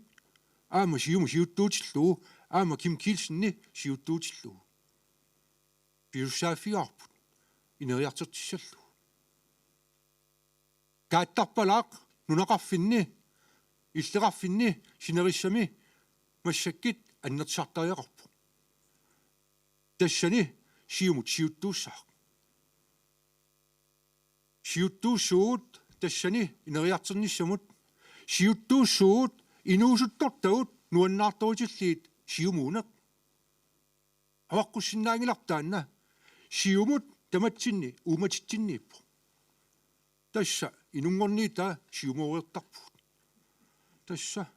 аама сиутtuutиллуу аама Kim Kielsen-ни сиутtuutиллуу piussaaффигарпут инериартертиссаллу кааттарпалаақ нунақарфинни иллеқарфинни синериссами массаккит аннертисартариақарпу тассани сиумут сиуттууссаа сиуттууссуут тассани инериартерниссамут сиуттууссуут инуусуттортагут нуаннаартуутиллиит сиумуунеқ аваққуссиннаангилартаанна сиумут таматсинни ууматитсиннииппу тасса инунгорниита сиумууриертарпут тасса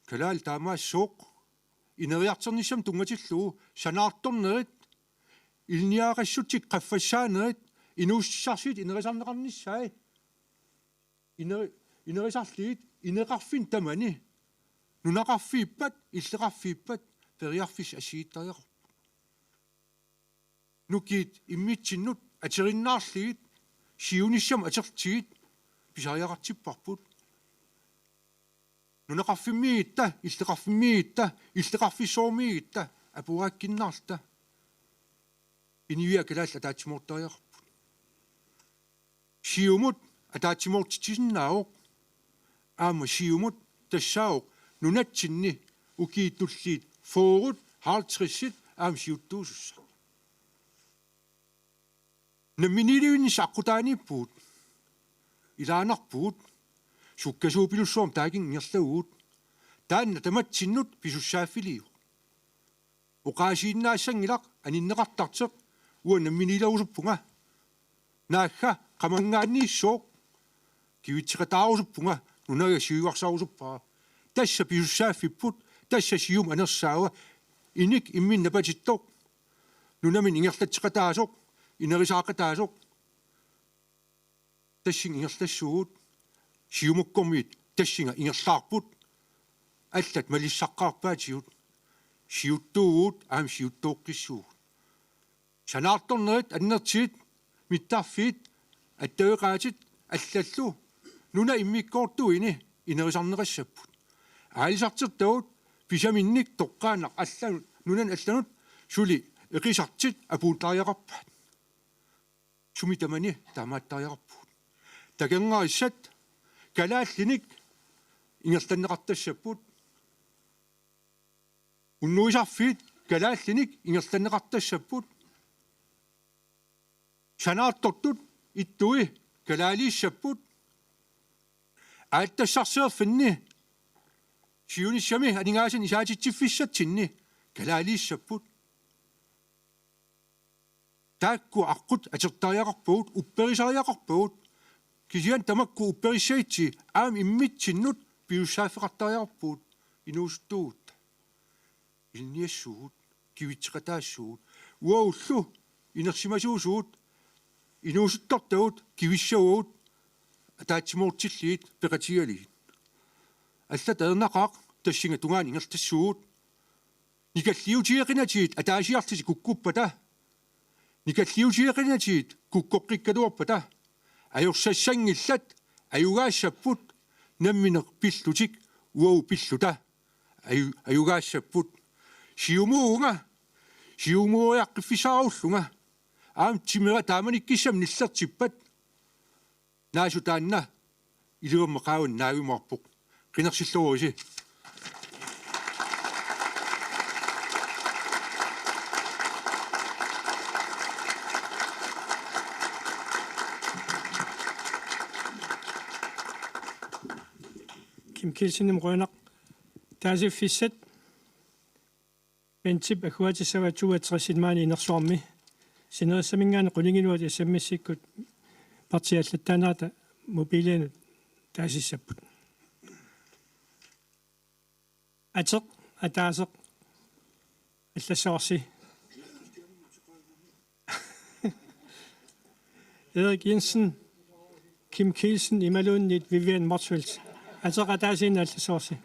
калаал таамаассууқ инериартерниссам тунгатиллуу санаарторнерит илниаагассутик qaffassaanерит инууссарсит инерисарнеқарниссаи инерисарлиит инеқарфин тамани нунақарфииппат иллеқарфииппат периарфис асииттариақор нукиит иммитсиннут атериннаарлигит сиуниссам атертигит писариақартиппарпут нунақарфиммиитта иллеқарфиссоормигитта апуааккиннаарта инивиа калаалла таатсимуортариақарпут сиумут атаатсимуортитсиннаавоқ аама сиумут тассаавоқ нунатсинни укииттуллиит фоорут хаалтриссит аама сиуттуусусса намминилуинни саққутаанииппуут илаанарпуут суккасуупилуссуум таакин ингерлагуут таанна таматсиннут писуссааффилиу уқаасииннаассангилақ аниннеқартартеқ уа намминилаусуппунга наахха qamanggaanniissooq kivitseqataarusuppunga nunaga siuarsaarusupпаа тасса писуссааффиппут тасса сиум анерсаава иник имминнапатиттоқ нунамин ингерлатсеқатаасоқ инерисаақатаасоқ тассин ингерлассуут сиумуккормиит тассинга ингерлаарпут аллат малиссаққарпаатиут сиуттуугуут аам сиуттооққиссуу санаарторнерит аннертигит миттарфиит аттавеқаатит аллаллу нуна иммиккоортуини инерисарнеқассаппут аалисартертагут писаминник тоққаанақ алланут нунан алланут сули эқисартит апууттариақарпаат сумитамани таамааттариақарпут такангаариссат калааллиник ингерланнеқартассаппут уннуисарфиит калааллиник ингерланнеқартассаппут санаартортут иттуи калаалииссаппут ааттассарсеерфинни сиуниссами анингаасин исаатитсиффиссатсинни калаалииссаппут таакку аққут атертариақарпуут упперисариақарпуут кисиан тамакку уппериссаитси аам иммитсиннут пиуссааффеқартариақарпуут инуустуут илниассуут кивитсеқатаассуут уауллу инерсимасуусуут инуусуттартагут кивиссагуут атаатсимууртиллиит пеқатигалиит аллат ернақаақ тассинга тунгаан ингертассуут никаллиутиеқинатиит атаасиартиси куккуппата никаллиутиеқинатиит куккоққиккалуарпата ajorsassangillat ajugaassapпут намминеқ пиллутик уау пиллута ajugaassapпут сиумууяққиффисааруллунга аам тимера тааманиккиссам ниллертиппат наасутаанна илуаммеқаавун наавимаарпоқ қинерсиллуруиси Kim Kielsen rønner taasifissat mentip akuatissavatsuatrassit maani inersuarmi sinersamingaani qulingiluat issammissikkut partiallattaanaata mobiilianut taasissapput ateq ataaseq аллассоорси Erik Jensen Kim Kielsen imaluunnit Vivian Morsfeldt атеқатаасиина алласуорси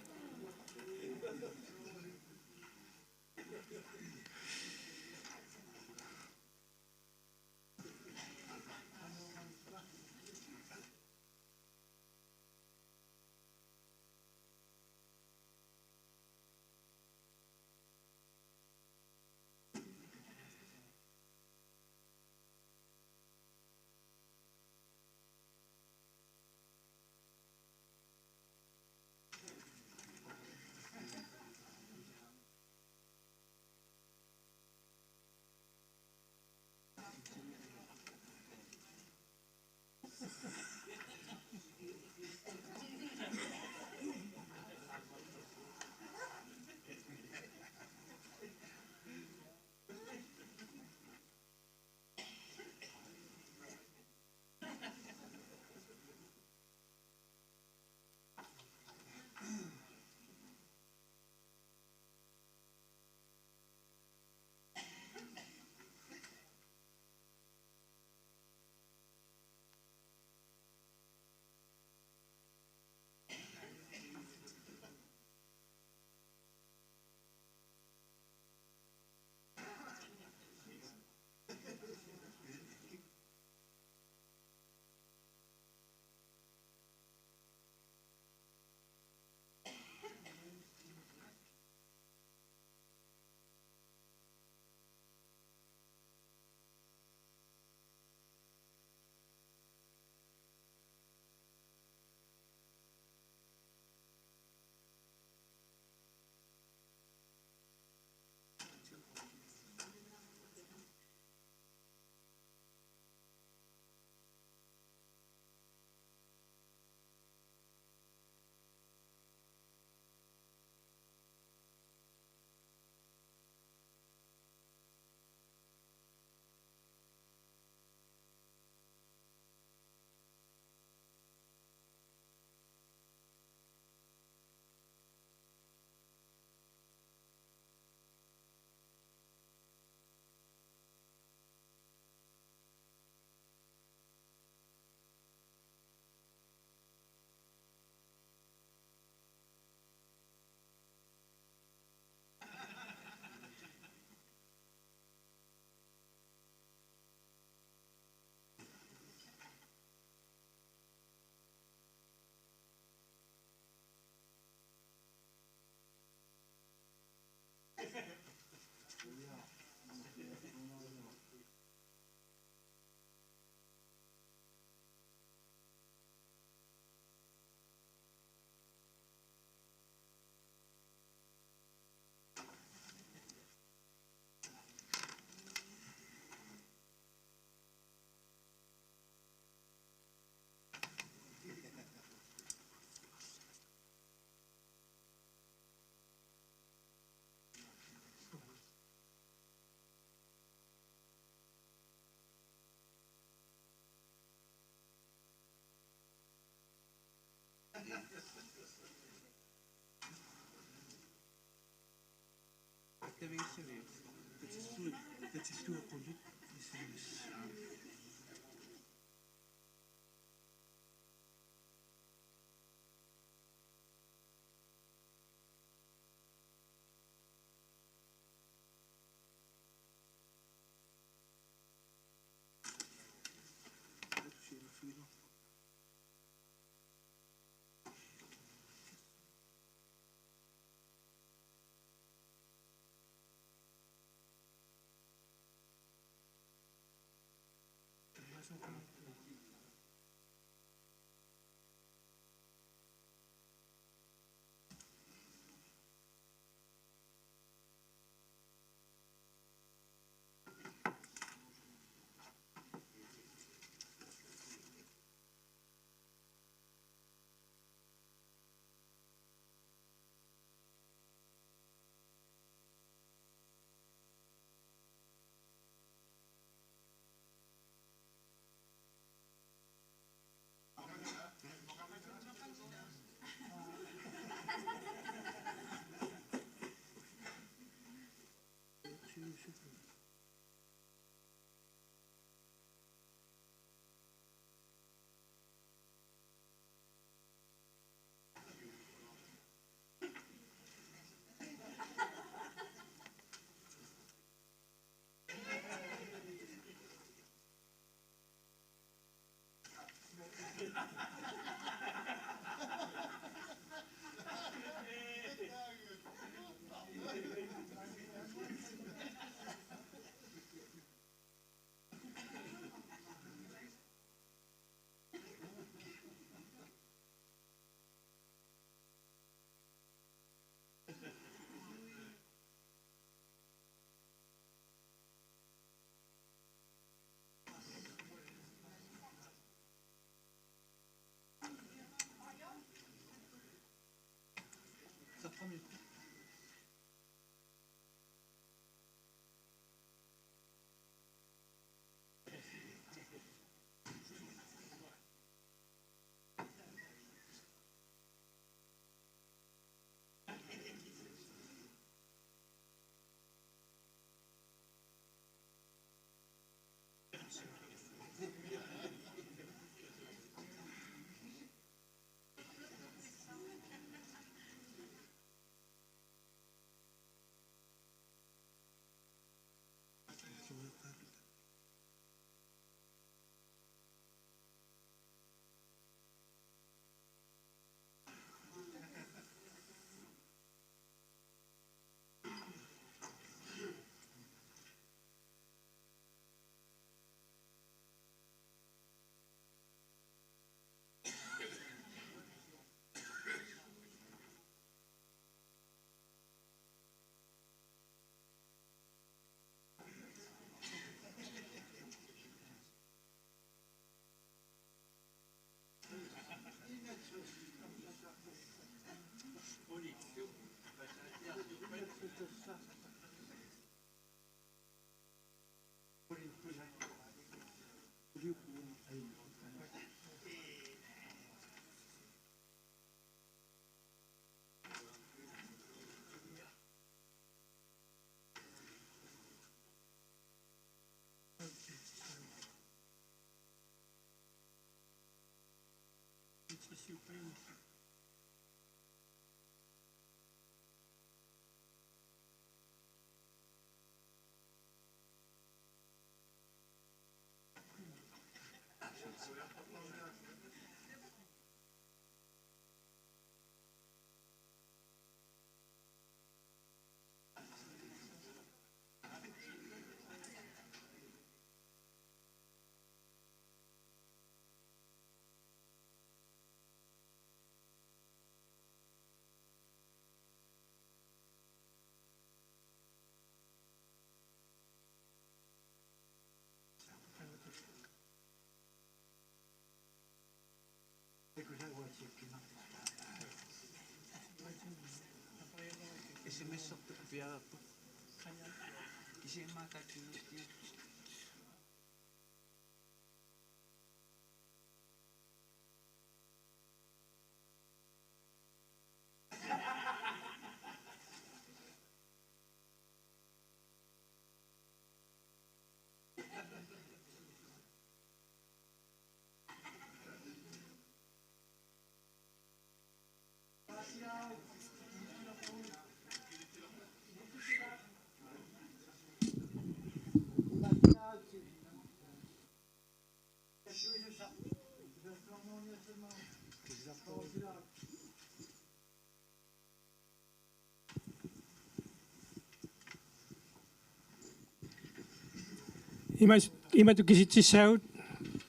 Ima tukisitsissagut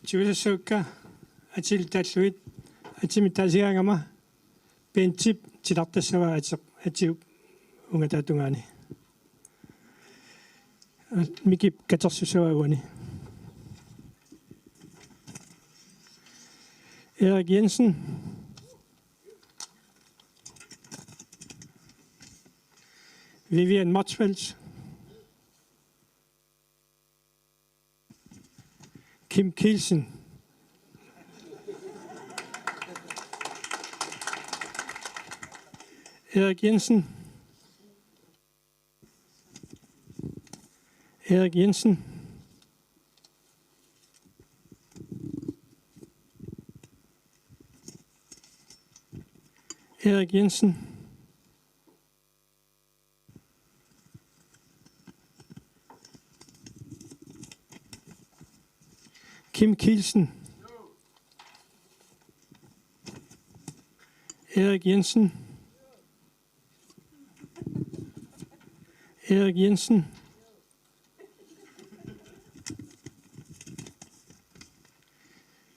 tiusassukka atil talluit atimitaasigaangama pentip tilartassava atiuk ungataatungaani mikip katersusavaguni Erik Jensen Vivian Motzfeldt Kim Kielsen Erik Jensen Erik Jensen Erik Jensen Kim Kielsen Erik Jensen Erik Jensen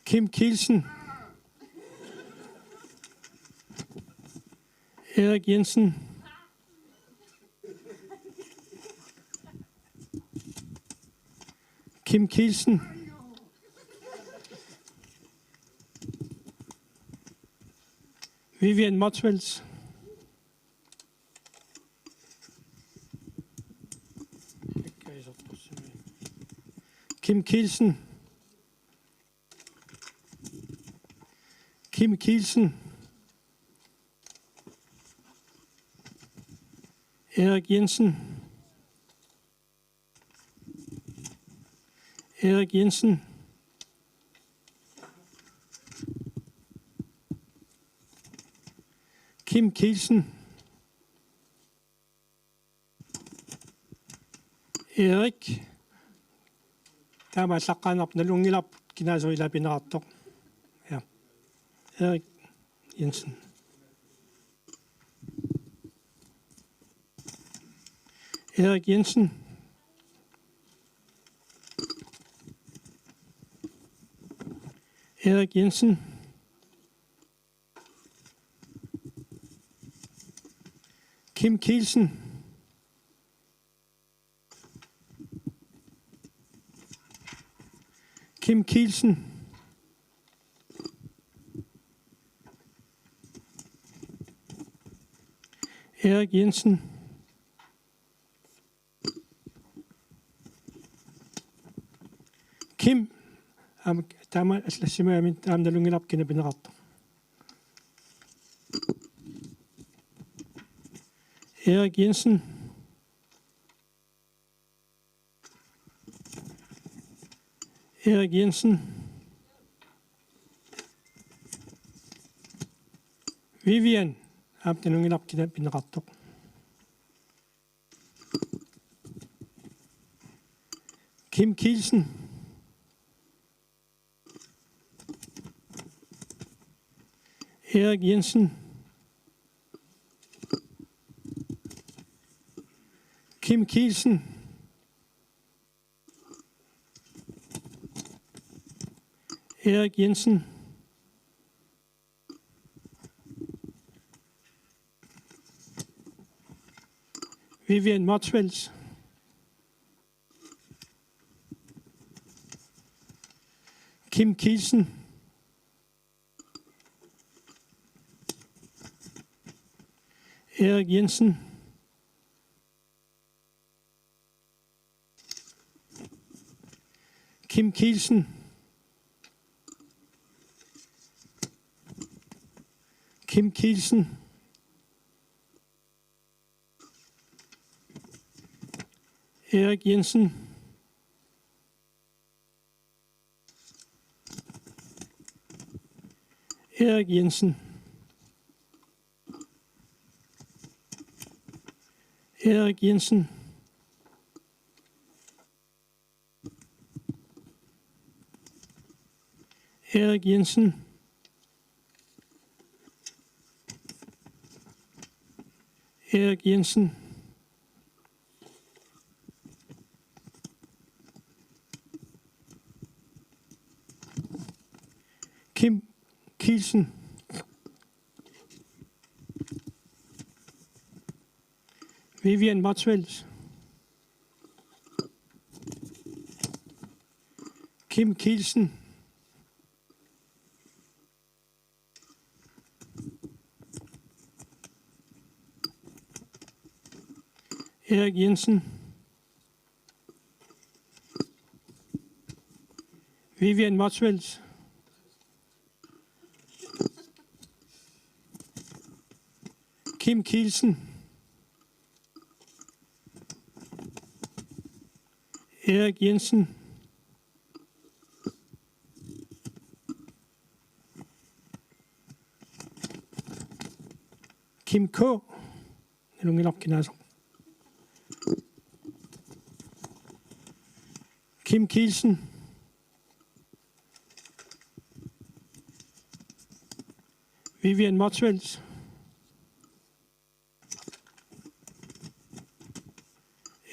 Kim Kielsen Erik Jensen Kim Kielsen Vivian Motzfeldt Kim Kielsen Kim Kielsen Erik Jensen Erik Jensen Kim Kielsen Erik таамааллаққаанерп налунгиларп кинаасуилапинеқартоқ я Erik Jensen Erik Jensen Erik Jensen Kim Kielsen Kim Kielsen Erik Jensen Kim таама аллассимаамин таамналунгилап кинапинеқарто Erik Jensen Erik Jensen Vivian aaptanungilapkina pineqartoq. Kim Kielsen. Erik Jensen. Kim Kielsen. Erik Jensen. Vivian Motzfeldt. Kim Kielsen. Erik Jensen. Kim Kielsen. Kim Kielsen. Erik Jensen. Erik Jensen. Erik Jensen. Erik Jensen. Erik Jensen. Kim Kielsen. Vivian Motzfeldt. Kim Kielsen. Erik Jensen. Vivian Motzfeldt. Kim Kielsen. Erik Jensen. Kim K. Nilungilapkinaasuq. Kim Kielsen. Vivian Motzfeldt.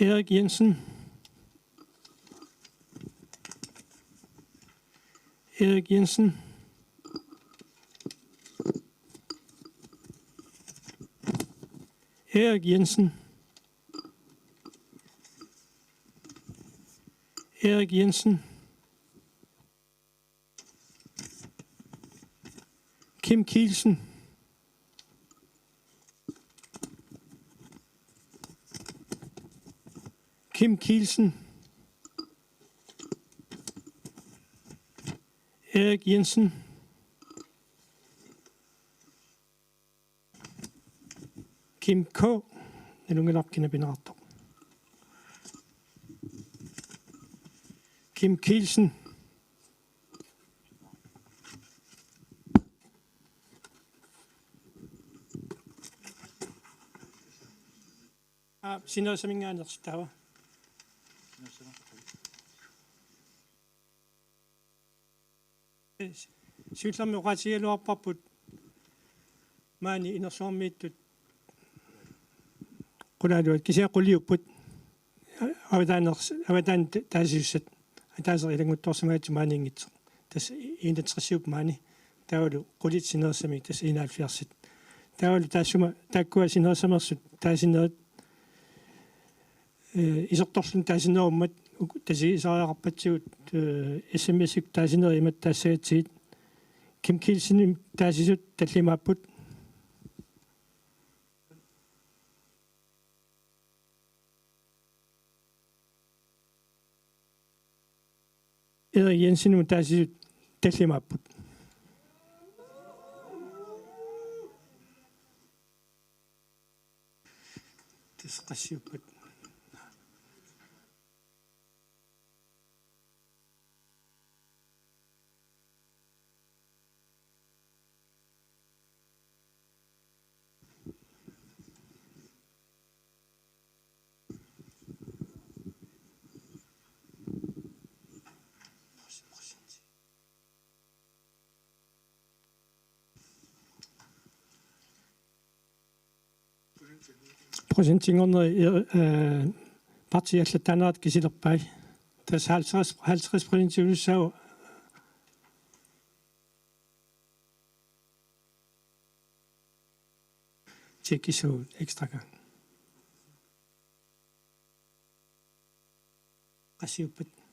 Erik Jensen. Erik Jensen. Erik Jensen. Erik Jensen. Kim Kielsen. Kim Kielsen. Erik Jensen. Kim K. Nilungilapkina pineqartoq. Kim Kielsen. Sinersaminngaanertawa. Siullermi uqatigaluarparput maani inersuarmiittut qulaaluat kisiaqulliupput avataan taasiussat ataaser ilanguttorsumaatsu maaniingitseq tas iinatrissiup maani taulu qulit sinersamik tas inaalfiarsit taulu taassuma taakkua sinersamersut taasineret isertorlun taasinerummat tasi isariaqarpatsigut SMS-ик taasinerimmat taassagatiit Kim Kielsenim taasisut tallimaapput Erik Jensenum taasisut tallimaapput tasqassiuppat procentinger partiallatanaat kisilerpai tas 50% ulussaava tjekkisuut ekstra gang qasiuppat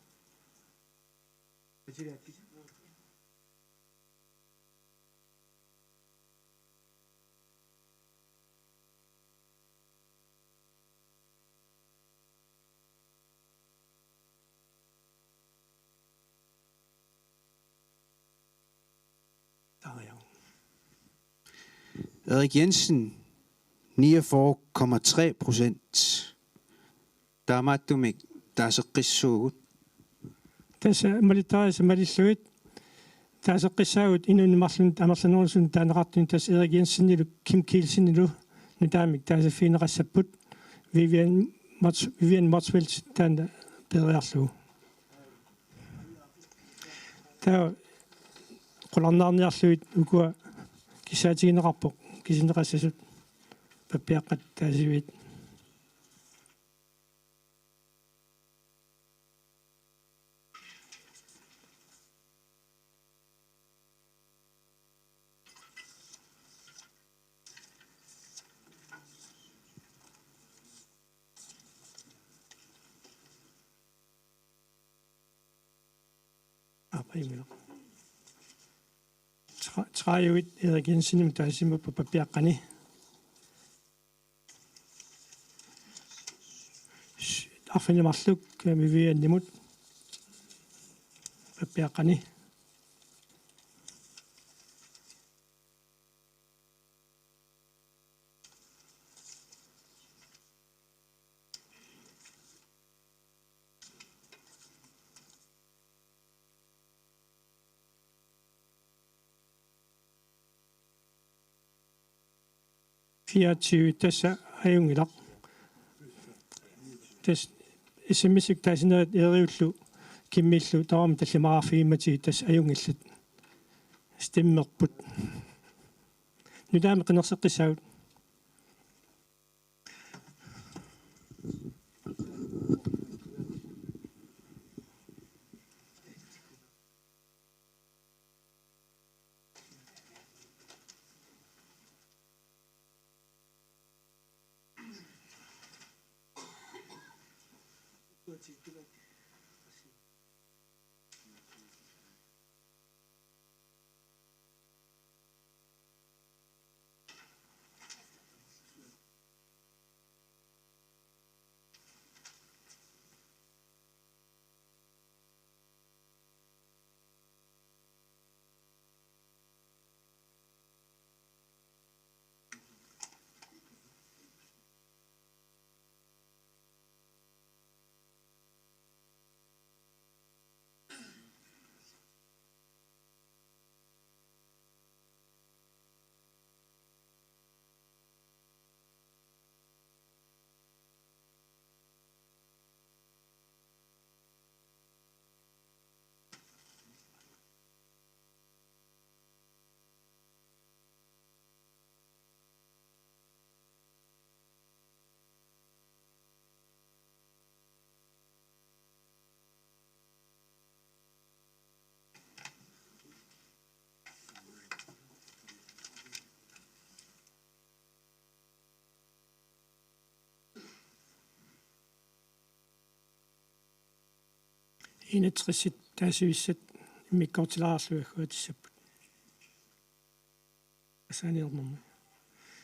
Erik Jensen, 49,3%. Taamaattumik taaseqqissuugut. tässä malitaisa malilluit taaseqqissaagut inunimarlun amerlanuarsun taaneqartun tas Erik Jensen Kim Kielsen nutaamik taasafiineqassapput Vivian Motsvelt taana periarluu taa qolarnaarniarluit ukua kisaatigineqarpoq kisineqassasut pappiaqqat taasiviit апаймила трааюит Erik Jensen таасимаппа паппиаққани арфинimарлук мивианнимут паппиаққани фиатсиуит тасса аюнгилақ тас исиммисик таасинерит эриуллу киммиллу таама таллимарафигимати тас аюнгиллат стиммерпут нудаами қинерсеққисаагут инатсит таасивиссат иммиккортилаарарлуаггуатиссаппут асааниернэрму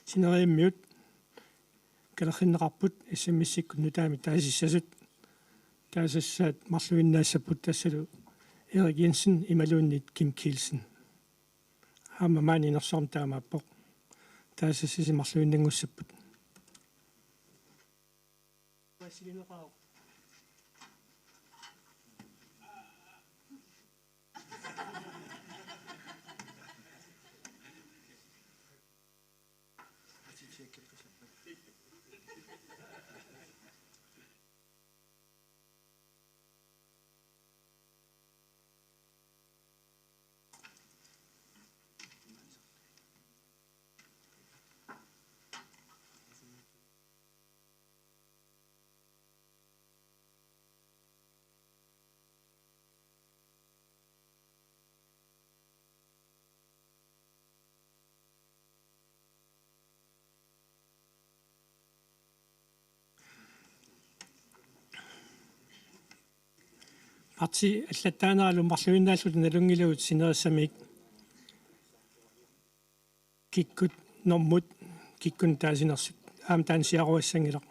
синерииммиут калахиннеқарпут иссаммиссиккут нутаами таасиссасут таасассаат марлуиннаассаппут тассалу Erik Jensen ималууннит Kim Kielsen хаама маанинерсорм таамааппоқ таасассиси марлуиннангуссаппут василинеқаа parti аллаттаанаалу марлуиннааллут налунгилуут синериссамик киккут нормут киккун таасинерсут аам таансиаруассангилақ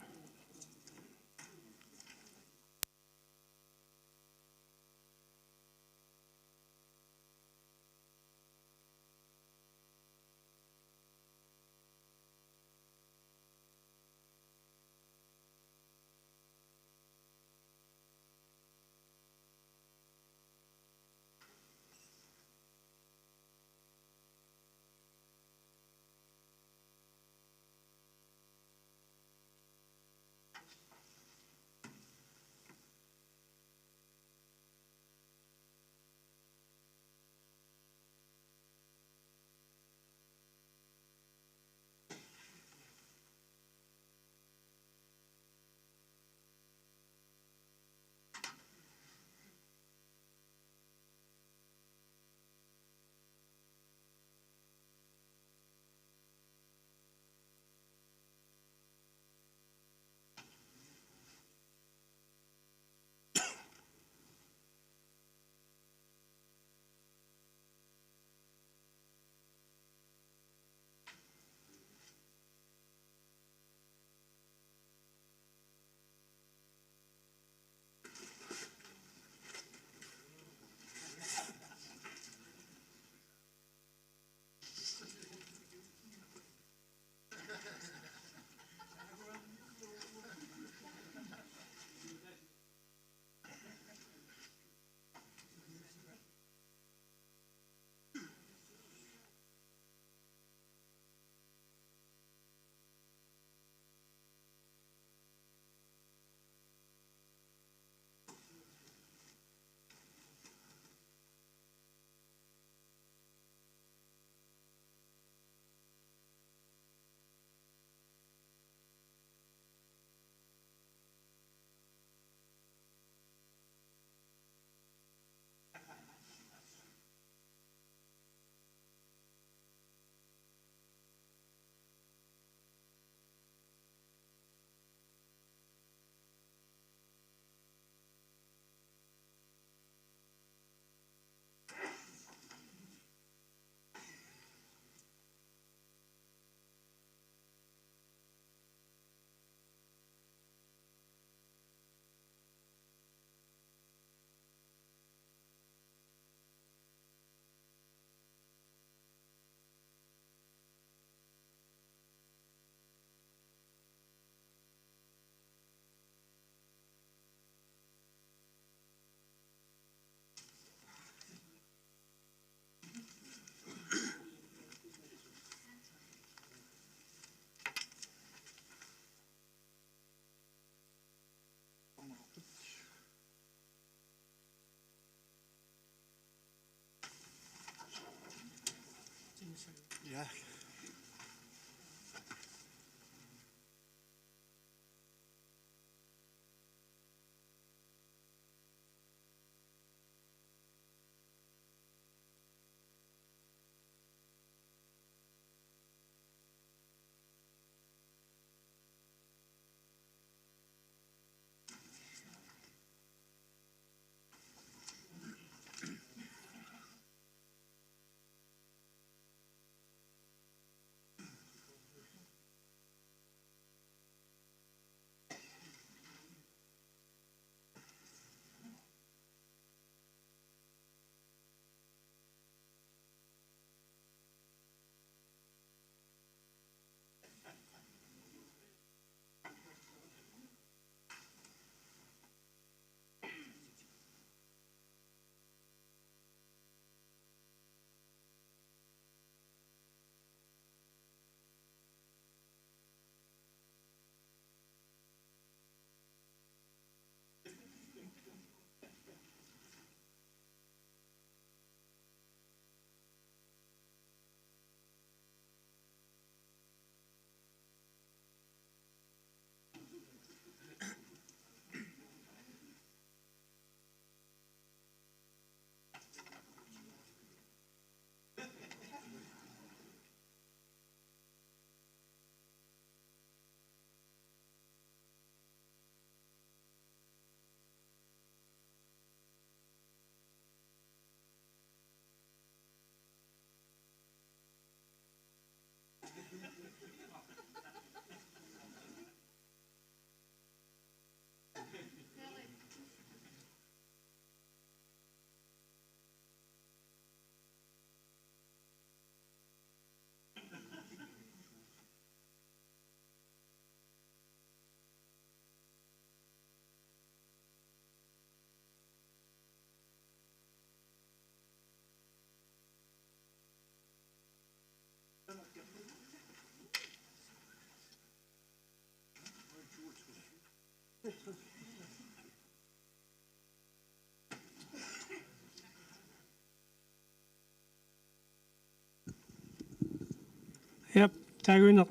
Yep, tagunak.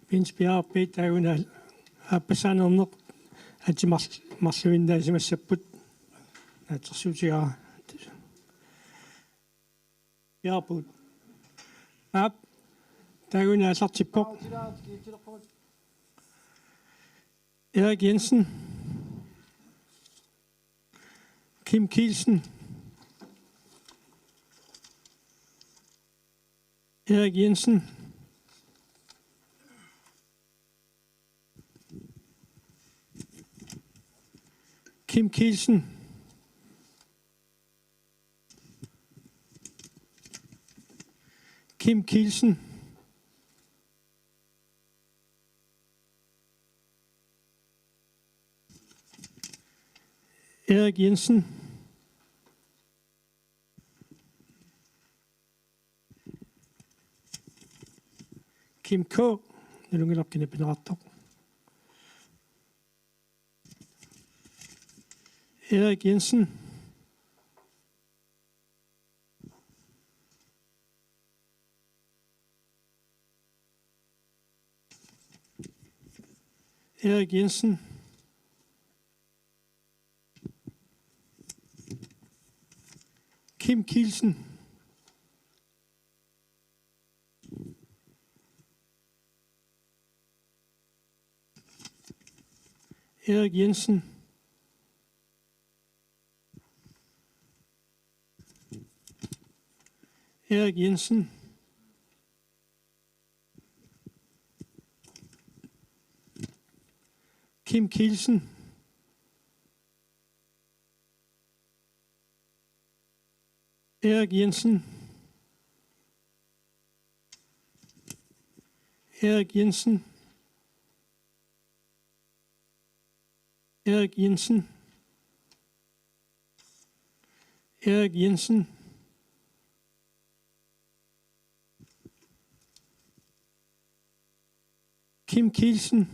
Pins piarpi tagunal. Appasanerneq atimarluindaasimassaput. Atersuutigaa. Piarput. Ap tagunaallartippoq. Erik Jensen. Kim Kielsen. Erik Jensen. Kim Kielsen. Kim Kielsen. Erik Jensen. Kim K. Nalungelapkina pinerattoq. Erik Jensen. Erik Jensen. Kim Kielsen. Erik Jensen. Erik Jensen. Kim Kielsen. Erik Jensen. Erik Jensen. Erik Jensen. Erik Jensen. Kim Kielsen.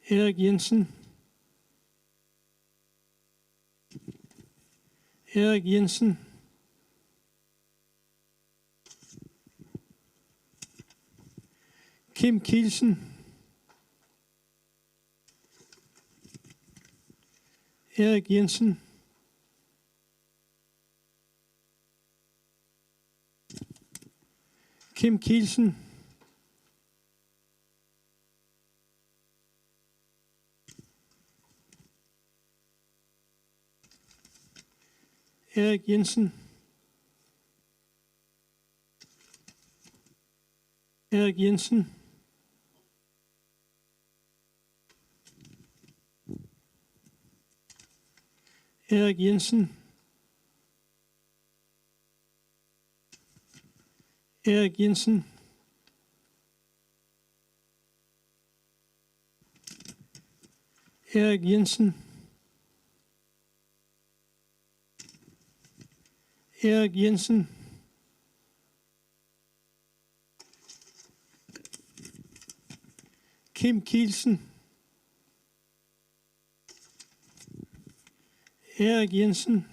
Erik Jensen. Erik Jensen. Kim Kielsen. Erik Jensen. Kim Kielsen. Erik Jensen. Erik Jensen. Erik Jensen. Erik Jensen. Erik Jensen. Erik Jensen. Kim Kielsen. Erik Jensen.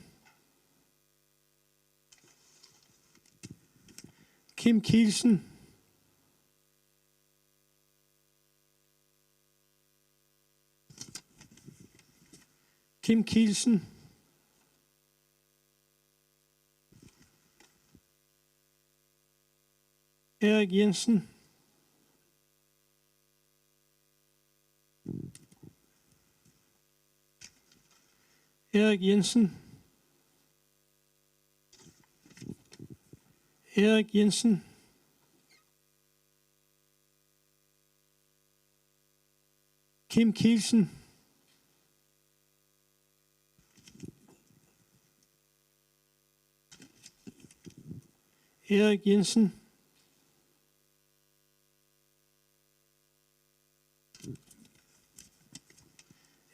Kim Kielsen. Kim Kielsen. Erik Jensen. Erik Jensen. Erik Jensen. Kim Kielsen. Erik Jensen.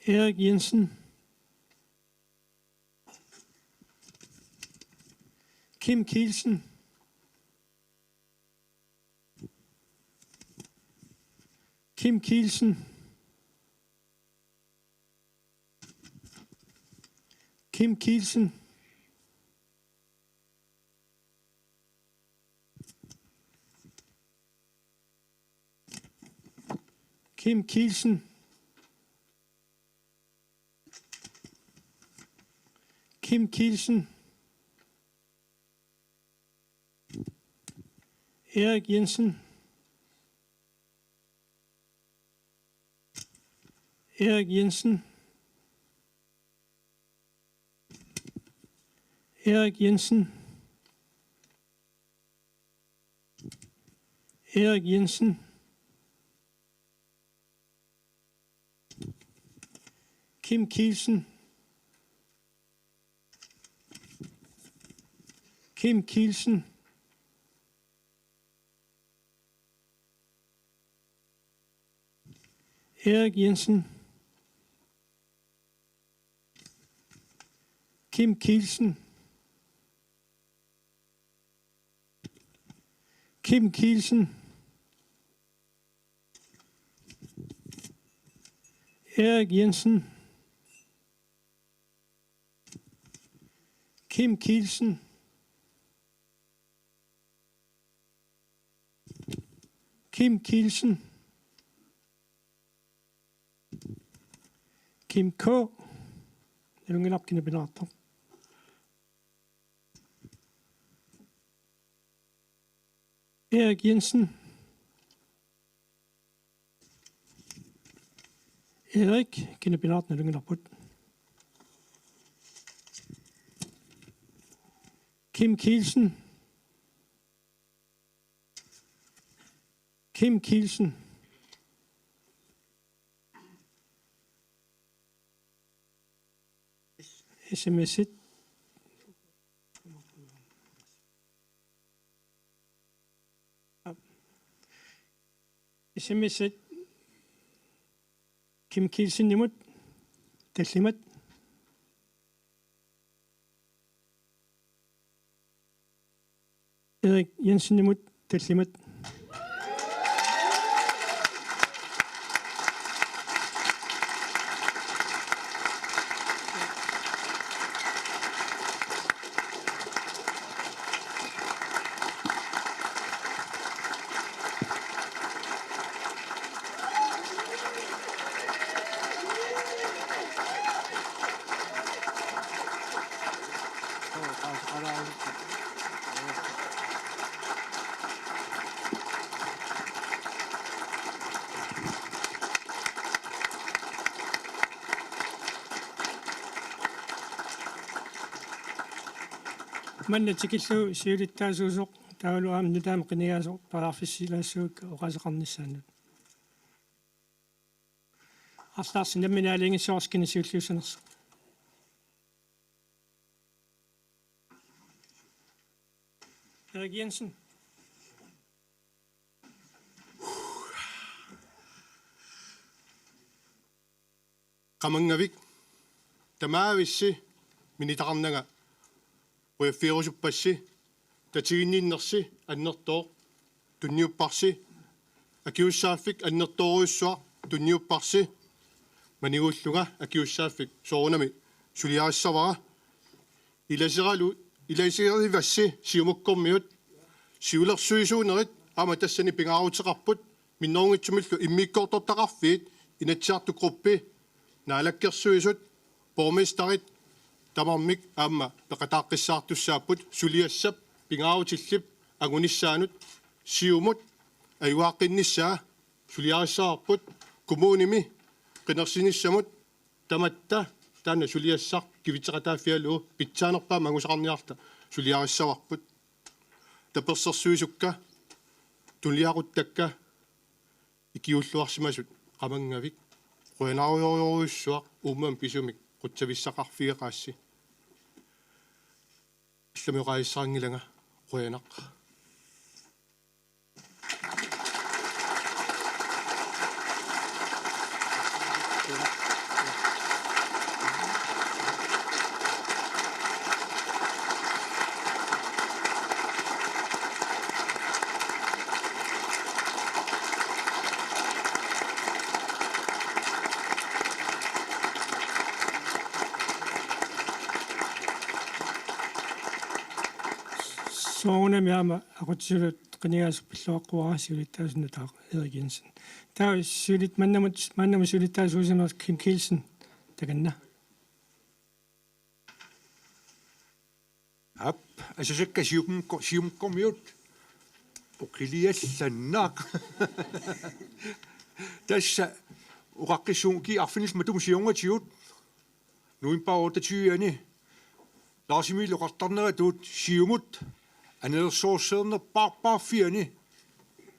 Erik Jensen. Kim Kielsen. Kim Kielsen. Kim Kielsen. Kim Kielsen. Kim Kielsen. Erik Jensen. Erik Jensen. Erik Jensen. Erik Jensen. Kim Kielsen. Kim Kielsen. Erik Jensen. Kim Kielsen. Kim Kielsen. Erik Jensen. Kim Kielsen. Kim Kielsen. Kim K. Elungen apkine benato. Erik Jensen. Erik, kine benato elungen aput. Kim Kielsen. Kim Kielsen. SMS'et. SMS'et. Kim Kielsen nimut. Teslimat. Erik Jensen nimut. Teslimat. Manna tikillu siulittaasuusoq taaluaam nutaam qinigaasuq palaarfissilaassuuk oqaseqarnissaanut арлаарси намминаалингиссуарскини сиуллиусанерсо Erik Jensen. Qamangavik tamaavissi minitaqarnaga uiaffiirusupassi tatiginniinnersi annertoo tunniupparsi akiussaaffik annertooruissuaq tunniupparsi maniguulluga akiussaaffik soorunami suliaassavara ilasigerivassi siumukkormiut siulersuisuunerit ama tassani pingaaruteqarput minnoorungitsumillu immiikkoortortaqarfiit inatsiartu gruppi naalakkersuisut pormistarit tamarmik aamma peqataaqqisaartussaaput suliassap pingaarutillip agunissaanut siumut ayuaaqqinnissaa suliaarissaarput kumuunimi qinersinissamut tamatta taanna suliassaq kiviteqataaffialuu pitsaanerpaa mangusaqarniarta suliarissavarput tapersersuisukka tuliaquttakka ikiulluarsimasut qamangavik qoinaaruyoruissuaq uumam pisumik qutsavissaqarfiiqaassi илламиоqaissaangilanga qoinaq соорунами аама акутсулут qinigaas пиллуаққуараасиулиттаасуна таа Erik Jensen таа сулит маннаму сулиттаасуусимаас Kim Kielsen таканна ап асасакка сиумккормиут оқилиалланнаақ тасса уқаққиссуунки арфинис матум сиунгатиут нуимпаорутатиуани ларсимил оқартарнератуут сиумут анерсоорсернер парфиани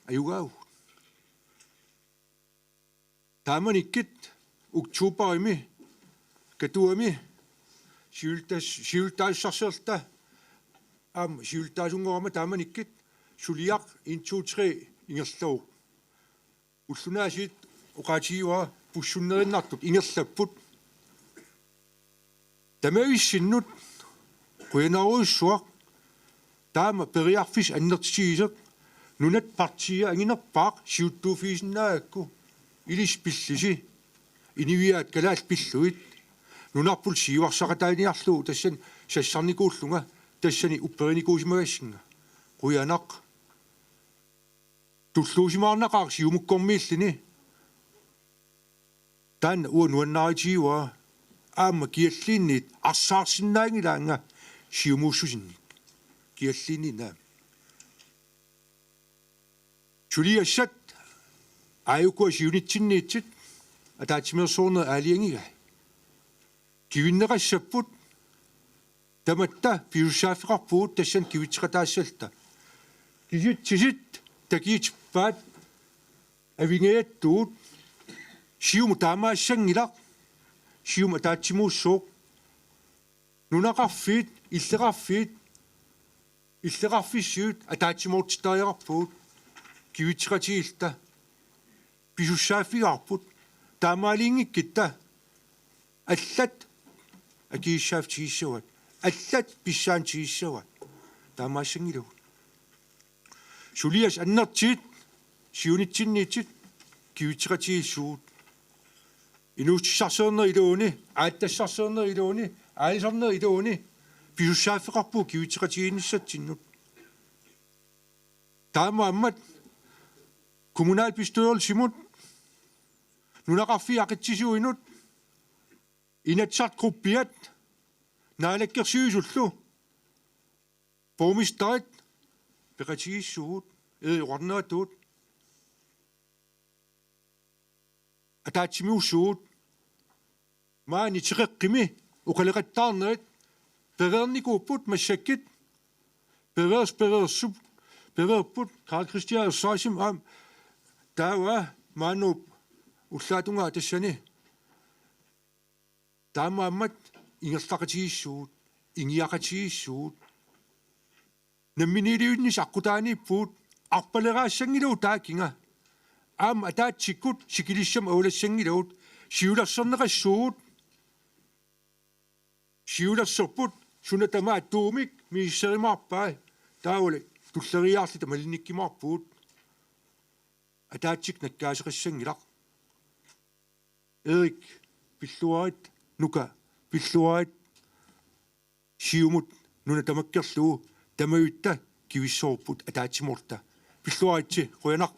аюгау таманиккит октуберими катуами сиултаассарсерта сиултаасунгорама таманиккит сулиақ 1 2 3 ингерлуу уллунаасит оқаатиуа пуссуннериннартут ингерлаппут тамависсиннут қуянаруиссуақ таама периарфис аннертисигисек нунат партия ангинерпаақ сиуттууфисиннаагакку илис пиллиси инивиаат калаал пиллуит нунарпул сиуарсақатааниарлуу тассан сассарникууллунга тассани уппериникуусимагассинга қуянақ туллуусимаарнақаар сиумуккормииллини таан уануаннааритиуа аама киаллииннит арсаарсиннаангилаанга сиумууссусинник киаллииннина чулиассат аюкуа сиунитсинниитсит атаатимерсуурне аалиангига кивиннерассаппут таматта пиуссааффеқарпуут тассан кивитсеқатаассалта кисит такиитпаат авингеаттуут сиуму таамаассангилақ сиум атаатсимууссууқ нунақарфиит иллеқарфиссуут атаатсимууртитариақарпуут кивитсеқатиилта писуссааффигарпут таамаалиингиккитта аллат акииссаафтигиссават аллат писсаантигиссават таамаассангилу сулиас аннертиит сиунитсинниитсит кивитсеқатигиссуут инуутсарсернер илууни ааттассарсернер илууни аалисарнер илууни писуссааффеқарпуу кивитсеқатигинниссатсиннут таама аммат kommunalbestyrelsesимут нунақарфи ақитсисуинут инатсарт группиат наалаккерсуисуллу помистерит пеқатигиссуут уарнератуут атаатсимиуссуут маани тиқеққими уқалеқаттаарнерит перерникууппут массаккит перерсуп перерпут Карл Christian Саасим ам таава маануп уллаатунгаа тассани таамааммат ингерлақатигиссуут ингиақатигиссуут намминилиуннис аққутаанииппуут арпалераассангилуу таакинга аам атаатсиккут сикилиссам аулассангилуут сиулерсернеқассуут сиулерсерпут сунатамаа туумик мииссеримаарпаа таавали туллериаарлита малинниккимаарпуут атаатсик наккаасеқиссангилақ Erik пиллуарит нука пиллуарит сиумут нуна тамаккерлуу тамаютта кивиссоорпут атаатсиморта пиллуаритси қуянақ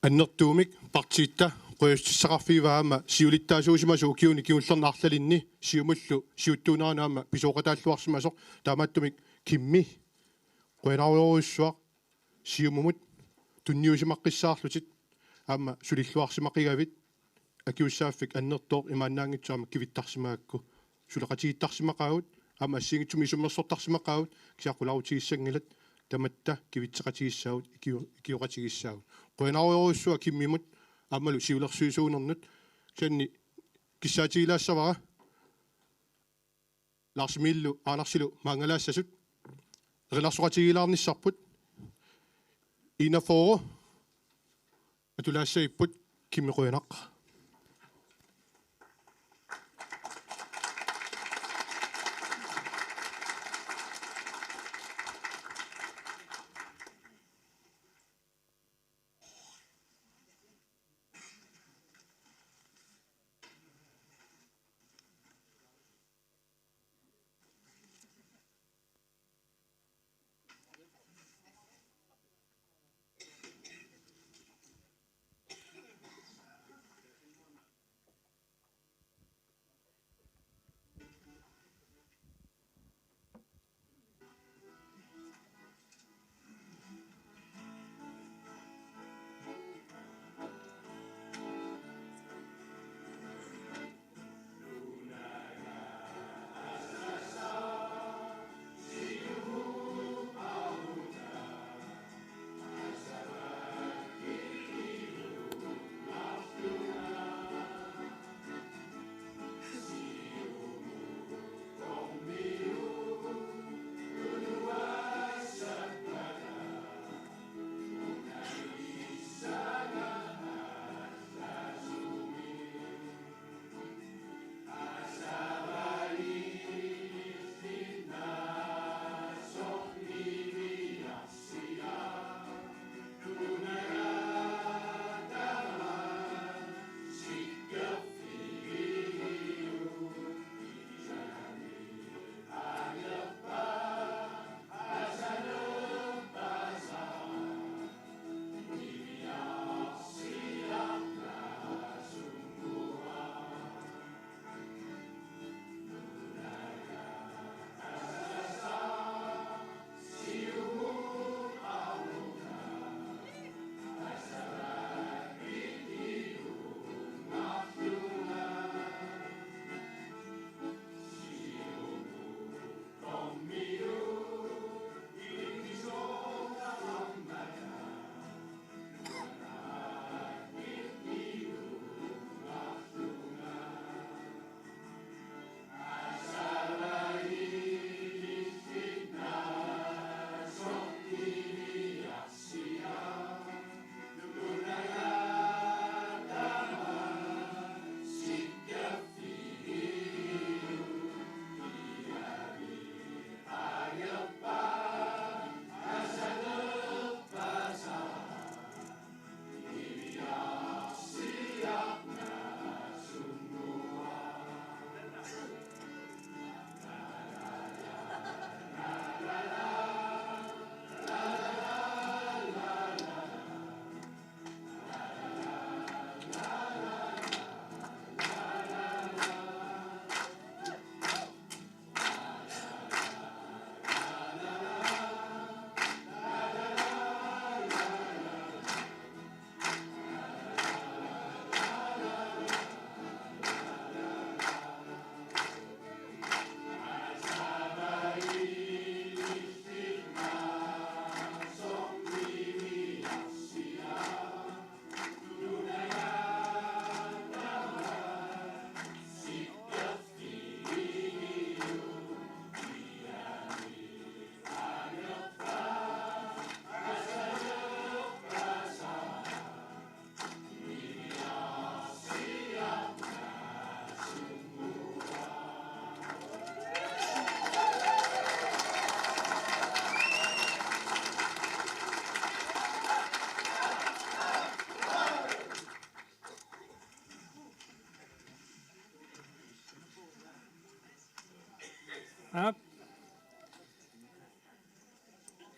аннертуумик партиитта қуйуссақарфиваама сиулиттаасуусимасуу киуни киуллернаарлалинни сиумуллу сиуттуунаанаама писоқатааллуарсимасоқ таамааттумик кимми қуянаруйоруссуақ сиумумут тунниусимаққиссаарлутит аама сулиллуарсимақигавит акиуссааффик аннертоо имааннаангитсаама кивиттарсимаакку сулеқатигиттарсимақаагут аама ассигитсуми суммерсортарсимақаагут кисааққуларутигиссангилат таматта кивитсеқатигиссаагут икиоқатигиссаагут қуянаруйоруссуа киммимут аамалу сиулерсуисуунернут санни киссаатигилаассавара ларсмиллу аанарсилу маангалаассасут реларсоқатигилаарниссарпут инафоро атулаассаиппут киммеқуинақ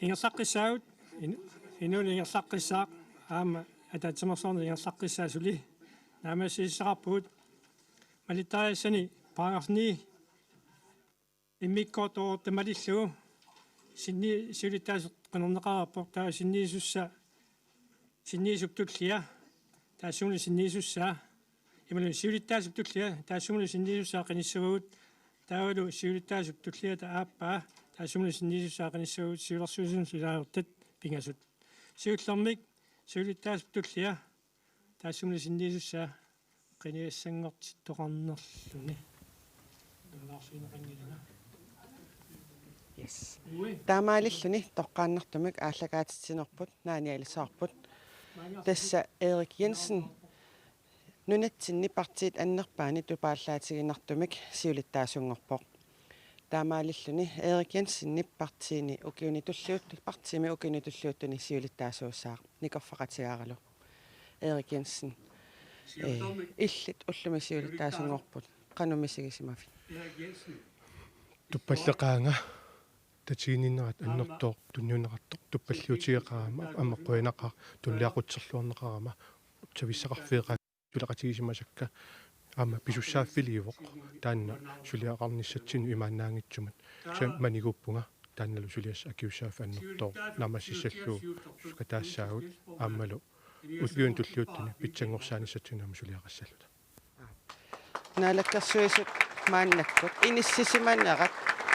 Ingersaqissaut inun ingersaqqissaaq aama ataatsamерсорни ingersaqqissaasuli naamassiissaqarput malittariassani paragrafni immikkoortoor tamalillugu sinni sulitaaseq qanerneqararpoq taa sinniisuptullia taassumuli sinniisussaa ималу сиулиттаасуптуллиа таассумулу синниисуссаа qinissagagut таавалу сиулиттаасуптуллиата ааппаа таассумулу синниисуссаа qinissagagut сиулерсуусун сулаарертат пингасут сиуллэрмик сиулиттаасуптуллиа таассумулу синниисуссаа qiniassangortit toqarnerluni налаарсуинеқангилана Yes. Таамаалиллуни тоққааннартумик ааллагаатитсинерпут наани алисаарпут тасса Erik Jensen нунатсинни партиит аннерпаани тупааллаатигинартумик сиулиттаасунгорпоq таамаалиллуни Erik Jensen ниппартиини укиуни туллиут партиими укиуни туллиуттуни сиулиттаасуусаақ никорфақатигааралу Erik Jensen иллит уллуми сиулиттаасунгорпут qanumisigisimafit туппаллекаанга татигининнерат аннертоо тунниунеқартоқ туппаллиутигеқарама аммеққуинақар туллиақутсерлуорнеқарама тависсақарфеэқа тулеқатигисимасакка аама писуссааффиливоқ таанна сулиақарниссатсину имаанаангитсумат манигуппунга таанналу сулиасса акиуссааф аннертоо намассиссаллуу сукатаассаагут ааммалу уллиун туллиуттуни питсангорсааниссатсунаама сулиақассалута наалаккерсуисут мааннаккут иниссисиманерат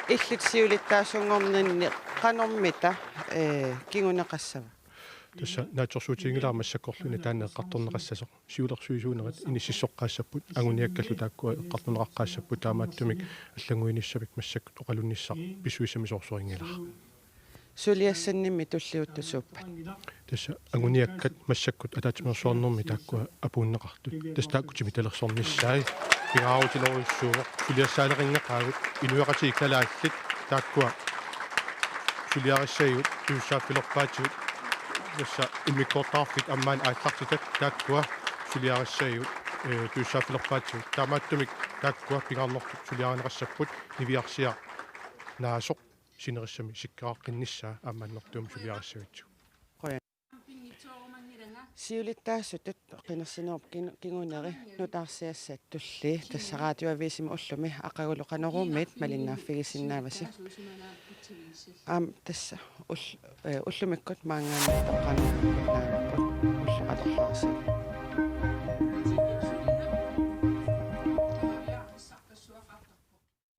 иллит сиулиттаасунгорнинни qanормита кигунеқассава тасса наатсорсуутингилаа массаккорлуни таанеэққарторнеқассасоқ сиулерсуисуунерат иниссиссоққаассаппут агуниаккаллу тааккуа эққартунеқаққаассаппут таамааттумик аллагуиниссавик массаккут оқалунниссар писуисамисоорсуингилара сулиассаннимми туллиуттусууппат тасса агуниаккат массаккут атаатимерсуорнэрми тааккуа апууннеқартут тасса тааккутими талерсорниссаи пигаавутилоруссууоқ сулиассаалеқингеқаагут инуяқати икалааллит тааккуа сулиариссаигут туussaaffilorpaatигут тасса иммиккортаарфит аммаан ааллартитат тааккуа сулиариссаигут туussaaffilorpaatигут таамааттумик тааккуа пигаарнортут сулиаринеқассаппут нивиарсиа наасоқ синериссами сиккааққинниссаа аммааннэртуум сулиариссагатсу сиулиттаассутут қинерсинеруп кигунери нутаарсиассаат тулли тассараатиуависими уллуми ақагулоқанеруммит малиннааффигисиннааваси тасса уллумиккут маангааннартоққанааппут уллу аторлаарси